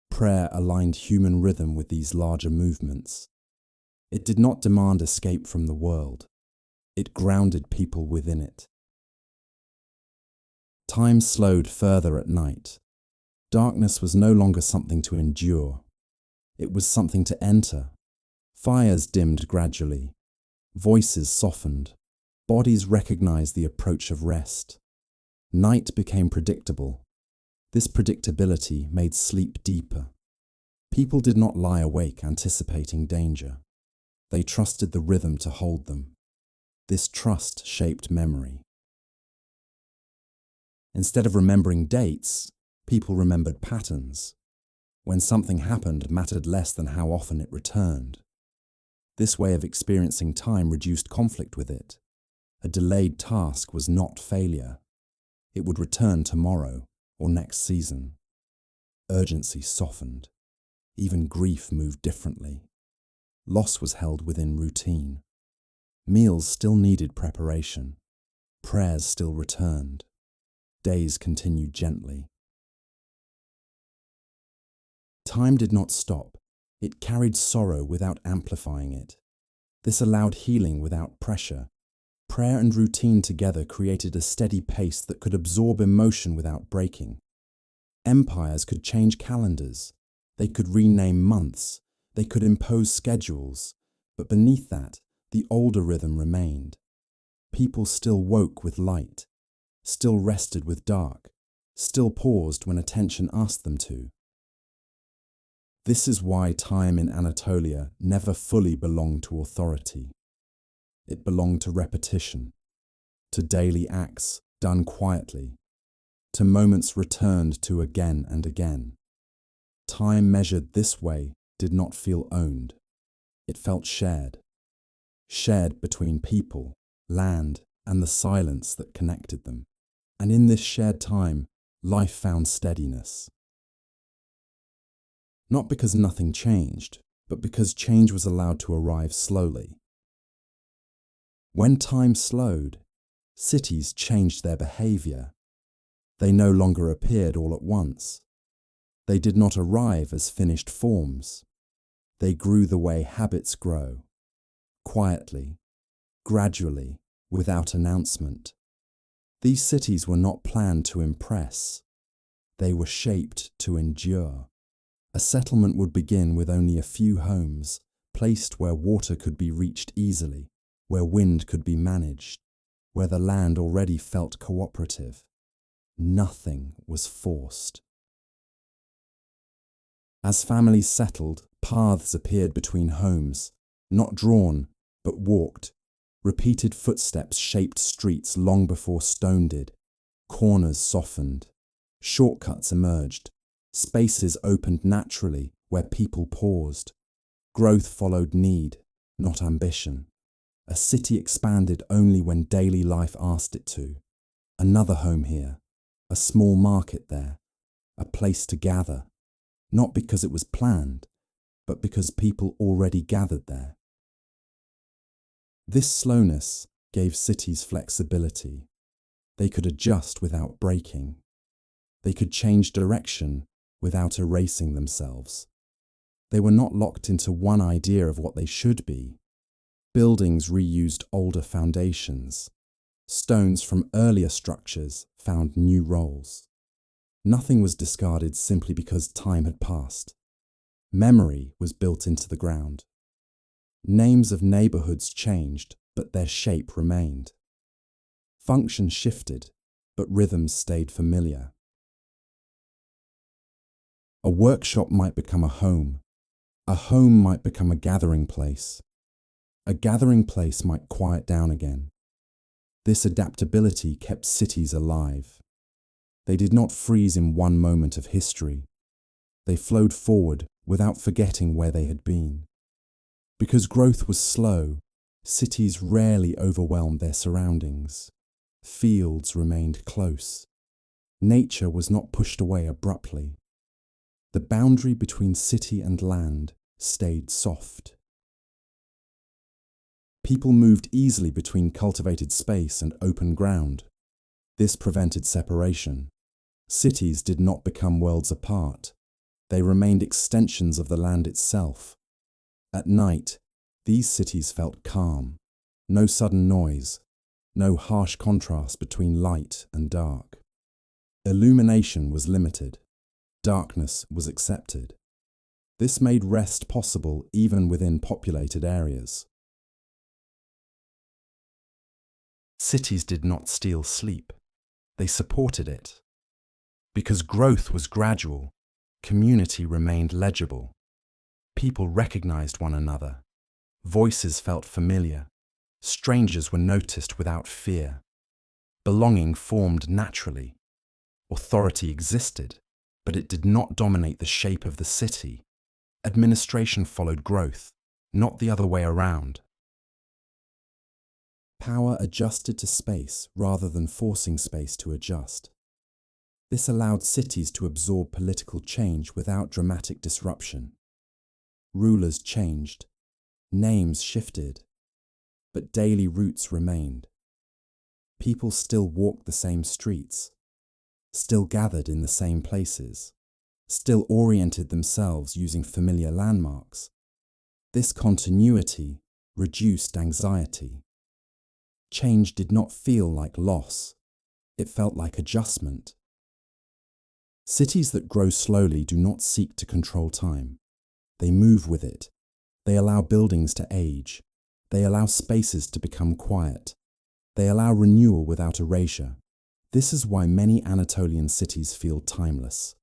Prayer aligned human rhythm with these larger movements. It did not demand escape from the world. It grounded people within it. Time slowed further at night. Darkness was no longer something to endure. It was something to enter. Fires dimmed gradually. Voices softened. Bodies recognized the approach of rest. Night became predictable. This predictability made sleep deeper. People did not lie awake anticipating danger. They trusted the rhythm to hold them. This trust shaped memory. Instead of remembering dates, people remembered patterns. When something happened mattered less than how often it returned. This way of experiencing time reduced conflict with it. A delayed task was not failure. It would return tomorrow or next season. Urgency softened. Even grief moved differently. Loss was held within routine. Meals still needed preparation. Prayers still returned. Days continued gently. Time did not stop. It carried sorrow without amplifying it. This allowed healing without pressure. Prayer and routine together created a steady pace that could absorb emotion without breaking. Empires could change calendars. They could rename months. They could impose schedules. But beneath that, the older rhythm remained. People still woke with light, still rested with dark, still paused when attention asked them to. This is why time in Anatolia never fully belonged to authority. It belonged to repetition, to daily acts done quietly, to moments returned to again and again. Time measured this way did not feel owned. It felt shared. Shared between people, land, and the silence that connected them. And in this shared time, life found steadiness. Not because nothing changed, but because change was allowed to arrive slowly. When time slowed, cities changed their behavior. They no longer appeared all at once. They did not arrive as finished forms. They grew the way habits grow, quietly, gradually, without announcement. These cities were not planned to impress. They were shaped to endure. A settlement would begin with only a few homes, placed where water could be reached easily, where wind could be managed, where the land already felt cooperative. Nothing was forced. As families settled, paths appeared between homes, not drawn, but walked. Repeated footsteps shaped streets long before stone did. Corners softened. Shortcuts emerged. Spaces opened naturally where people paused. Growth followed need, not ambition. A city expanded only when daily life asked it to. Another home here, a small market there, a place to gather, not because it was planned, but because people already gathered there. This slowness gave cities flexibility. They could adjust without breaking. They could change direction without erasing themselves. They were not locked into one idea of what they should be. Buildings reused older foundations. Stones from earlier structures found new roles. Nothing was discarded simply because time had passed. Memory was built into the ground. Names of neighborhoods changed, but their shape remained. Function shifted, but rhythms stayed familiar. A workshop might become a home might become a gathering place might quiet down again. This adaptability kept cities alive. They did not freeze in one moment of history. They flowed forward without forgetting where they had been. Because growth was slow, cities rarely overwhelmed their surroundings. Fields remained close. Nature was not pushed away abruptly. The boundary between city and land stayed soft. People moved easily between cultivated space and open ground. This prevented separation. Cities did not become worlds apart. They remained extensions of the land itself. At night, these cities felt calm. No sudden noise, no harsh contrast between light and dark. Illumination was limited. Darkness was accepted. This made rest possible even within populated areas. Cities did not steal sleep. They supported it. Because growth was gradual, community remained legible. People recognized one another. Voices felt familiar. Strangers were noticed without fear. Belonging formed naturally. Authority existed, but it did not dominate the shape of the city. Administration followed growth, not the other way around. Power adjusted to space rather than forcing space to adjust. This allowed cities to absorb political change without dramatic disruption. Rulers changed, names shifted, but daily routes remained. People still walked the same streets, still gathered in the same places, still oriented themselves using familiar landmarks. This continuity reduced anxiety. Change did not feel like loss, it felt like adjustment. Cities that grow slowly do not seek to control time. They move with it. They allow buildings to age. They allow spaces to become quiet. They allow renewal without erasure. This is why many Anatolian cities feel timeless.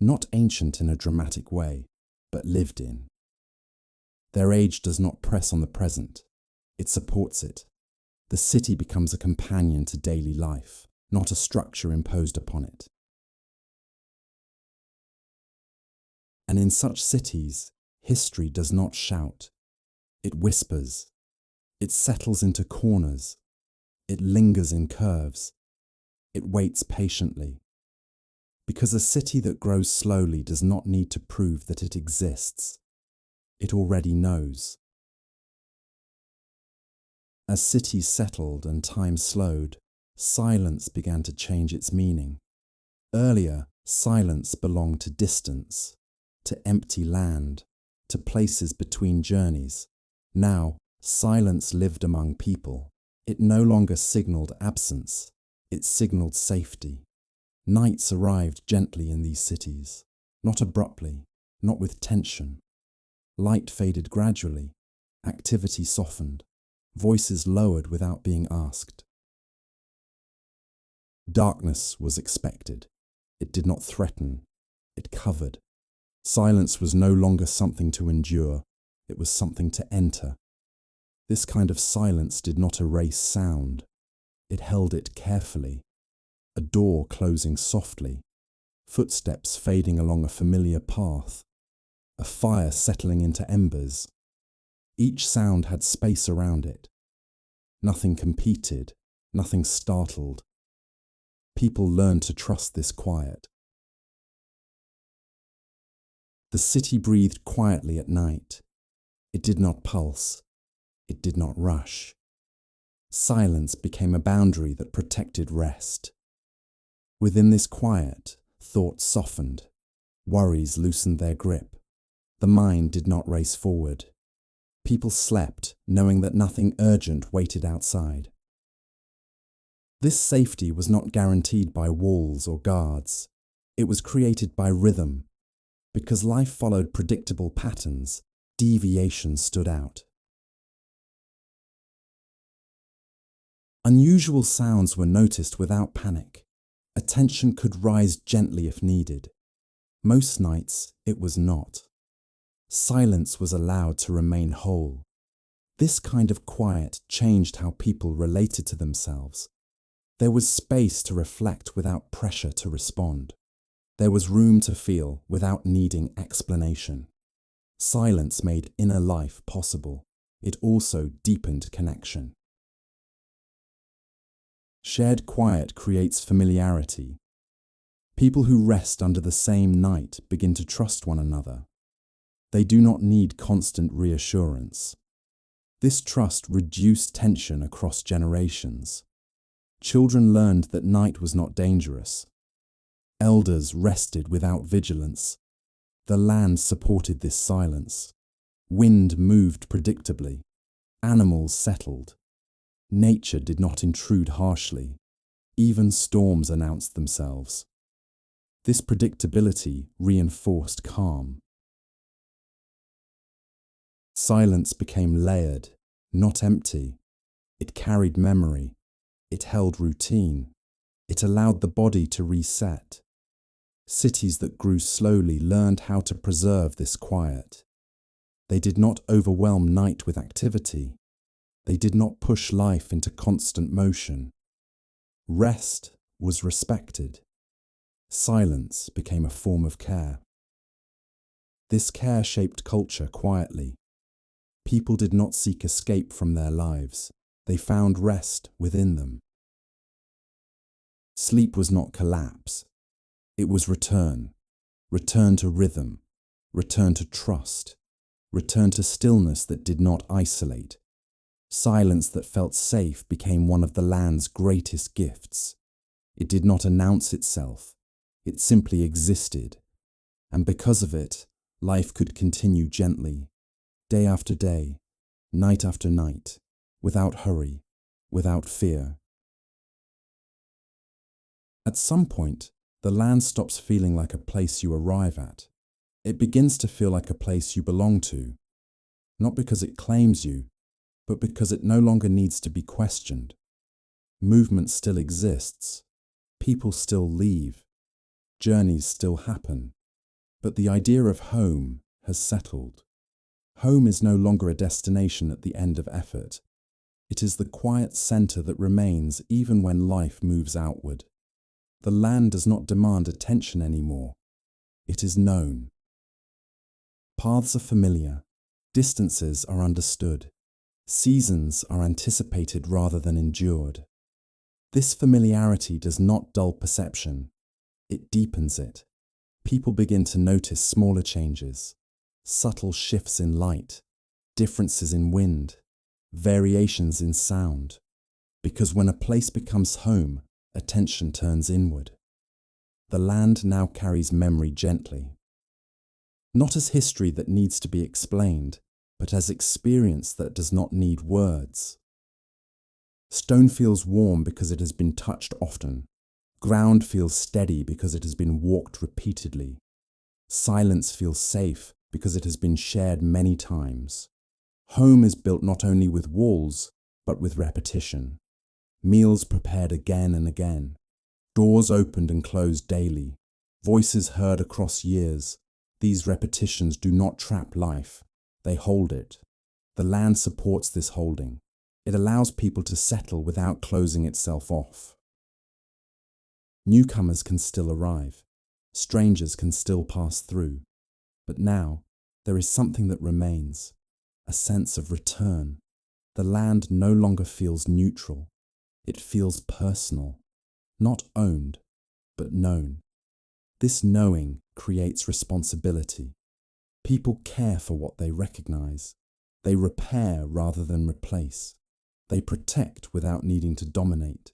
Not ancient in a dramatic way, but lived in. Their age does not press on the present. It supports it. The city becomes a companion to daily life, not a structure imposed upon it. And in such cities, history does not shout. It whispers. It settles into corners. It lingers in curves. It waits patiently. Because a city that grows slowly does not need to prove that it exists. It already knows. As cities settled and time slowed, silence began to change its meaning. Earlier, silence belonged to distance, to empty land, to places between journeys. Now, silence lived among people. It no longer signaled absence, it signaled safety. Nights arrived gently in these cities, not abruptly, not with tension. Light faded gradually, activity softened, voices lowered without being asked. Darkness was expected. It did not threaten, it covered. Silence was no longer something to endure, it was something to enter. This kind of silence did not erase sound. It held it carefully. A door closing softly, footsteps fading along a familiar path, a fire settling into embers. Each sound had space around it. Nothing competed, nothing startled. People learned to trust this quiet. The city breathed quietly at night. It did not pulse. It did not rush. Silence became a boundary that protected rest. Within this quiet, thoughts softened. Worries loosened their grip. The mind did not race forward. People slept, knowing that nothing urgent waited outside. This safety was not guaranteed by walls or guards. It was created by rhythm. Because life followed predictable patterns, deviation stood out. Unusual sounds were noticed without panic. Attention could rise gently if needed. Most nights, it was not. Silence was allowed to remain whole. This kind of quiet changed how people related to themselves. There was space to reflect without pressure to respond. There was room to feel without needing explanation. Silence made inner life possible. It also deepened connection. Shared quiet creates familiarity. People who rest under the same night begin to trust one another. They do not need constant reassurance. This trust reduced tension across generations. Children learned that night was not dangerous. Elders rested without vigilance. The land supported this silence. Wind moved predictably. Animals settled. Nature did not intrude harshly. Even storms announced themselves. This predictability reinforced calm. Silence became layered, not empty. It carried memory. It held routine. It allowed the body to reset. Cities that grew slowly learned how to preserve this quiet. They did not overwhelm night with activity. They did not push life into constant motion. Rest was respected. Silence became a form of care. This care shaped culture quietly. People did not seek escape from their lives. They found rest within them. Sleep was not collapse. It was return. Return to rhythm. Return to trust. Return to stillness that did not isolate. Silence that felt safe became one of the land's greatest gifts. It did not announce itself. It simply existed. And because of it, life could continue gently, day after day, night after night, without hurry, without fear. At some point, the land stops feeling like a place you arrive at. It begins to feel like a place you belong to, not because it claims you, but because it no longer needs to be questioned. Movement still exists. People still leave. Journeys still happen. But the idea of home has settled. Home is no longer a destination at the end of effort. It is the quiet center that remains even when life moves outward. The land does not demand attention anymore. It is known. Paths are familiar. Distances are understood. Seasons are anticipated rather than endured. This familiarity does not dull perception. It deepens it. People begin to notice smaller changes, subtle shifts in light, differences in wind, variations in sound. Because when a place becomes home, attention turns inward. The land now carries memory gently. Not as history that needs to be explained, but as experience that does not need words. Stone feels warm because it has been touched often. Ground feels steady because it has been walked repeatedly. Silence feels safe because it has been shared many times. Home is built not only with walls, but with repetition. Meals prepared again and again. Doors opened and closed daily. Voices heard across years. These repetitions do not trap life. They hold it. The land supports this holding. It allows people to settle without closing itself off. Newcomers can still arrive. Strangers can still pass through. But now, there is something that remains. A sense of return. The land no longer feels neutral. It feels personal. Not owned, but known. This knowing creates responsibility. People care for what they recognize. They repair rather than replace. They protect without needing to dominate.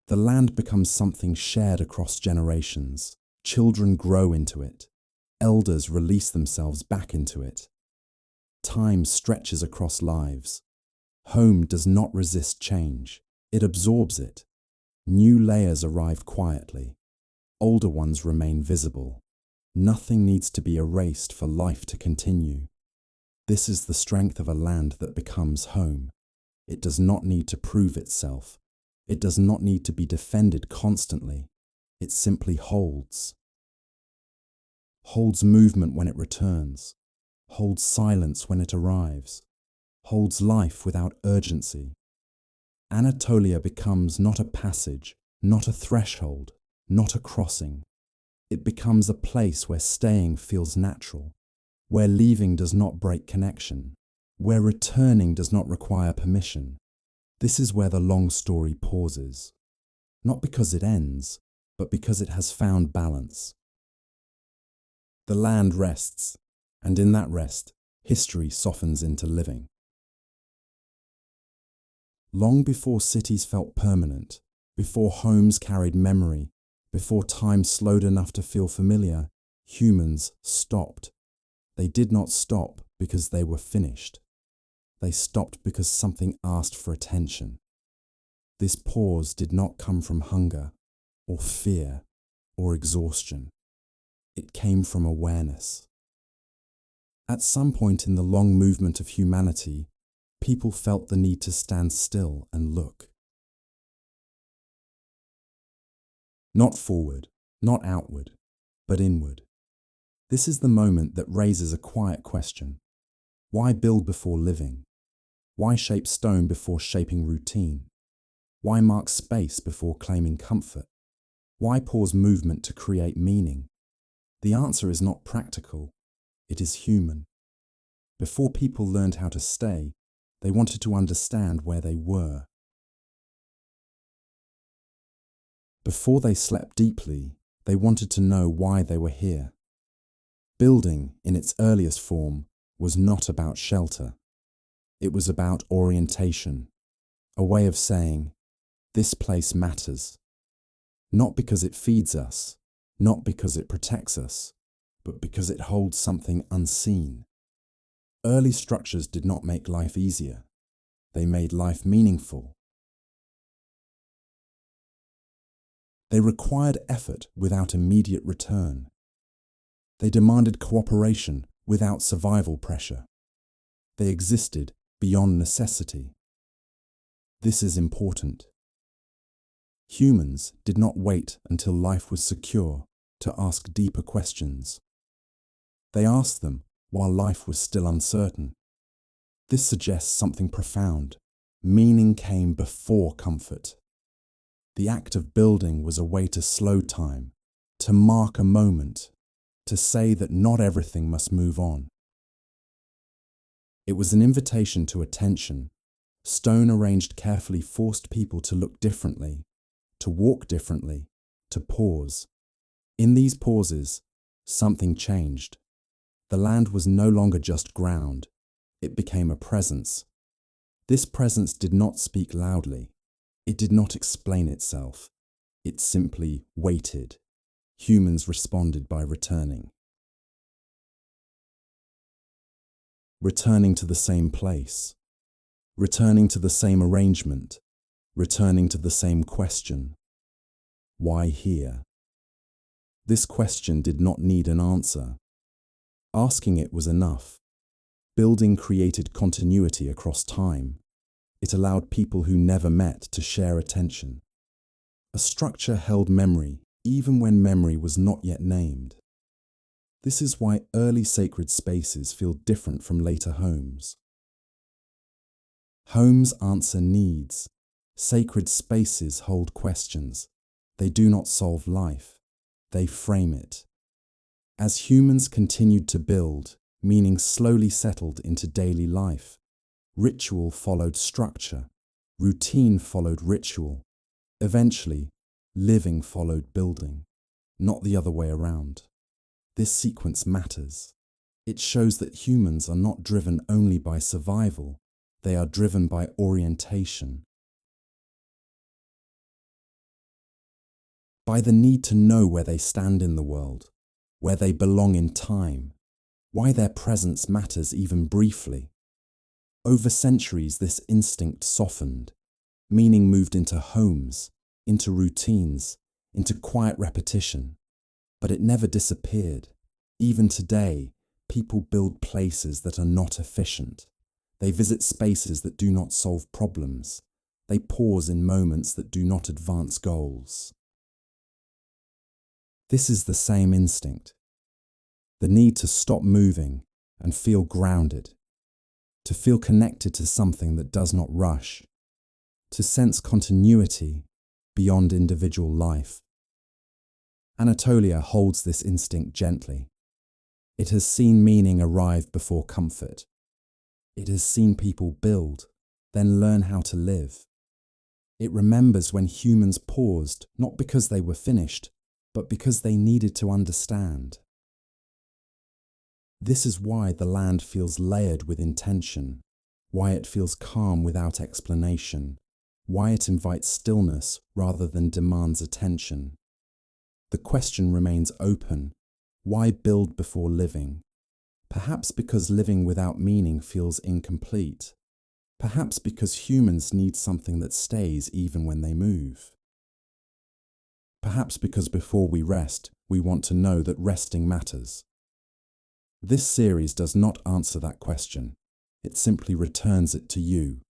The land becomes something shared across generations. Children grow into it. Elders release themselves back into it. Time stretches across lives. Home does not resist change. It absorbs it. New layers arrive quietly. Older ones remain visible. Nothing needs to be erased for life to continue. This is the strength of a land that becomes home. It does not need to prove itself. It does not need to be defended constantly. It simply holds. Holds movement when it returns. Holds silence when it arrives. Holds life without urgency. Anatolia becomes not a passage, not a threshold, not a crossing. It becomes a place where staying feels natural, where leaving does not break connection, where returning does not require permission. This is where the long story pauses, not because it ends, but because it has found balance. The land rests, and in that rest, history softens into living. Long before cities felt permanent, before homes carried memory, before time slowed enough to feel familiar, humans stopped. They did not stop because they were finished. They stopped because something asked for attention. This pause did not come from hunger, or fear, or exhaustion. It came from awareness. At some point in the long movement of humanity, people felt the need to stand still and look. Not forward, not outward, but inward. This is the moment that raises a quiet question. Why build before living? Why shape stone before shaping routine? Why mark space before claiming comfort? Why pause movement to create meaning? The answer is not practical. It is human. Before people learned how to stay, They wanted to understand where they were. Before they slept deeply, they wanted to know why they were here. Building, in its earliest form, was not about shelter. It was about orientation, a way of saying, this place matters. Not because it feeds us, not because it protects us, but because it holds something unseen. Early structures did not make life easier. They made life meaningful. They required effort without immediate return. They demanded cooperation without survival pressure. They existed beyond necessity. This is important. Humans did not wait until life was secure to ask deeper questions. They asked them while life was still uncertain. This suggests something profound. Meaning came before comfort. The act of building was a way to slow time, to mark a moment, to say that not everything must move on. It was an invitation to attention. Stone arranged carefully forced people to look differently, to walk differently, to pause. In these pauses, something changed. The land was no longer just ground. It became a presence. This presence did not speak loudly. It did not explain itself. It simply waited. Humans responded by returning. Returning to the same place. Returning to the same arrangement. Returning to the same question. Why here? This question did not need an answer. Asking it was enough. Building created continuity across time. It allowed people who never met to share attention. A structure held memory, even when memory was not yet named. This is why early sacred spaces feel different from later homes. Homes answer needs. Sacred spaces hold questions. They do not solve life. They frame it. As humans continued to build, meaning slowly settled into daily life. Ritual followed structure. Routine followed ritual. Eventually, living followed building, not the other way around. This sequence matters. It shows that humans are not driven only by survival. They are driven by orientation. By the need to know where they stand in the world, where they belong in time, why their presence matters even briefly. Over centuries, this instinct softened. Meaning moved into homes, into routines, into quiet repetition. But it never disappeared. Even today, people build places that are not efficient. They visit spaces that do not solve problems. They pause in moments that do not advance goals. This is the same instinct. The need to stop moving and feel grounded. To feel connected to something that does not rush. To sense continuity beyond individual life. Anatolia holds this instinct gently. It has seen meaning arrive before comfort. It has seen people build, then learn how to live. It remembers when humans paused, not because they were finished, but because they needed to understand. This is why the land feels layered with intention, why it feels calm without explanation, why it invites stillness rather than demands attention. The question remains open. Why build before living? Perhaps because living without meaning feels incomplete. Perhaps because humans need something that stays even when they move. Perhaps because before we rest, we want to know that resting matters. This series does not answer that question. It simply returns it to you,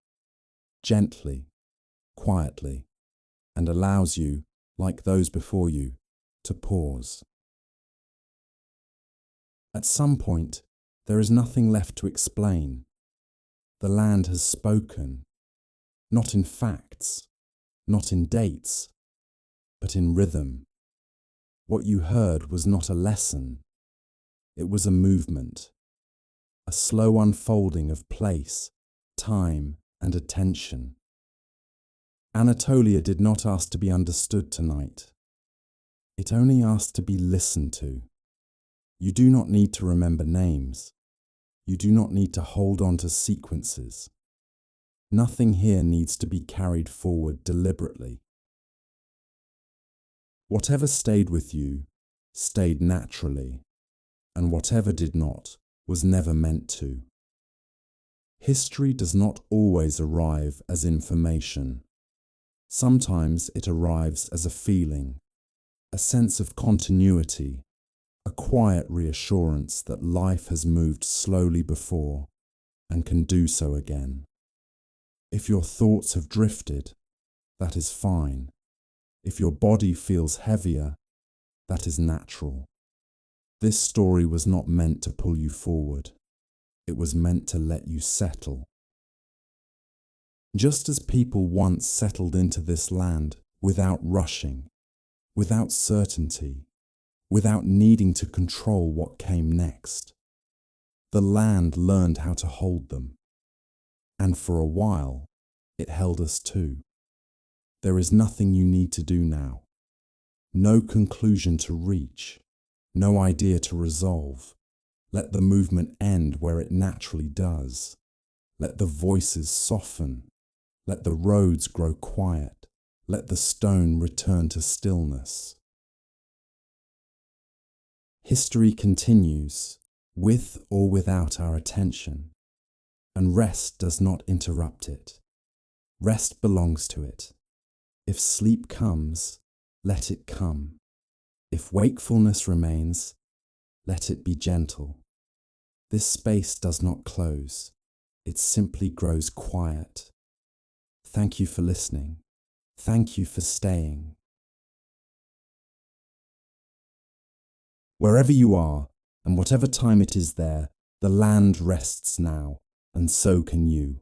gently, quietly, and allows you, like those before you, to pause. At some point, there is nothing left to explain. The land has spoken, not in facts, not in dates, but in rhythm. What you heard was not a lesson. It was a movement, a slow unfolding of place, time, and attention. Anatolia did not ask to be understood tonight. It only asked to be listened to. You do not need to remember names. You do not need to hold on to sequences. Nothing here needs to be carried forward deliberately. Whatever stayed with you, stayed naturally, and whatever did not, was never meant to. History does not always arrive as information. Sometimes it arrives as a feeling, a sense of continuity, a quiet reassurance that life has moved slowly before and can do so again. If your thoughts have drifted, that is fine. If your body feels heavier, that is natural. This story was not meant to pull you forward. It was meant to let you settle. Just as people once settled into this land without rushing, without certainty, without needing to control what came next, the land learned how to hold them. And for a while, it held us too. There is nothing you need to do now. No conclusion to reach. No idea to resolve. Let the movement end where it naturally does. Let the voices soften. Let the roads grow quiet. Let the stone return to stillness. History continues, with or without our attention, and rest does not interrupt it. Rest belongs to it. If sleep comes, let it come. If wakefulness remains, let it be gentle. This space does not close. It simply grows quiet. Thank you for listening. Thank you for staying. Wherever you are, and whatever time it is there, the land rests now, and so can you.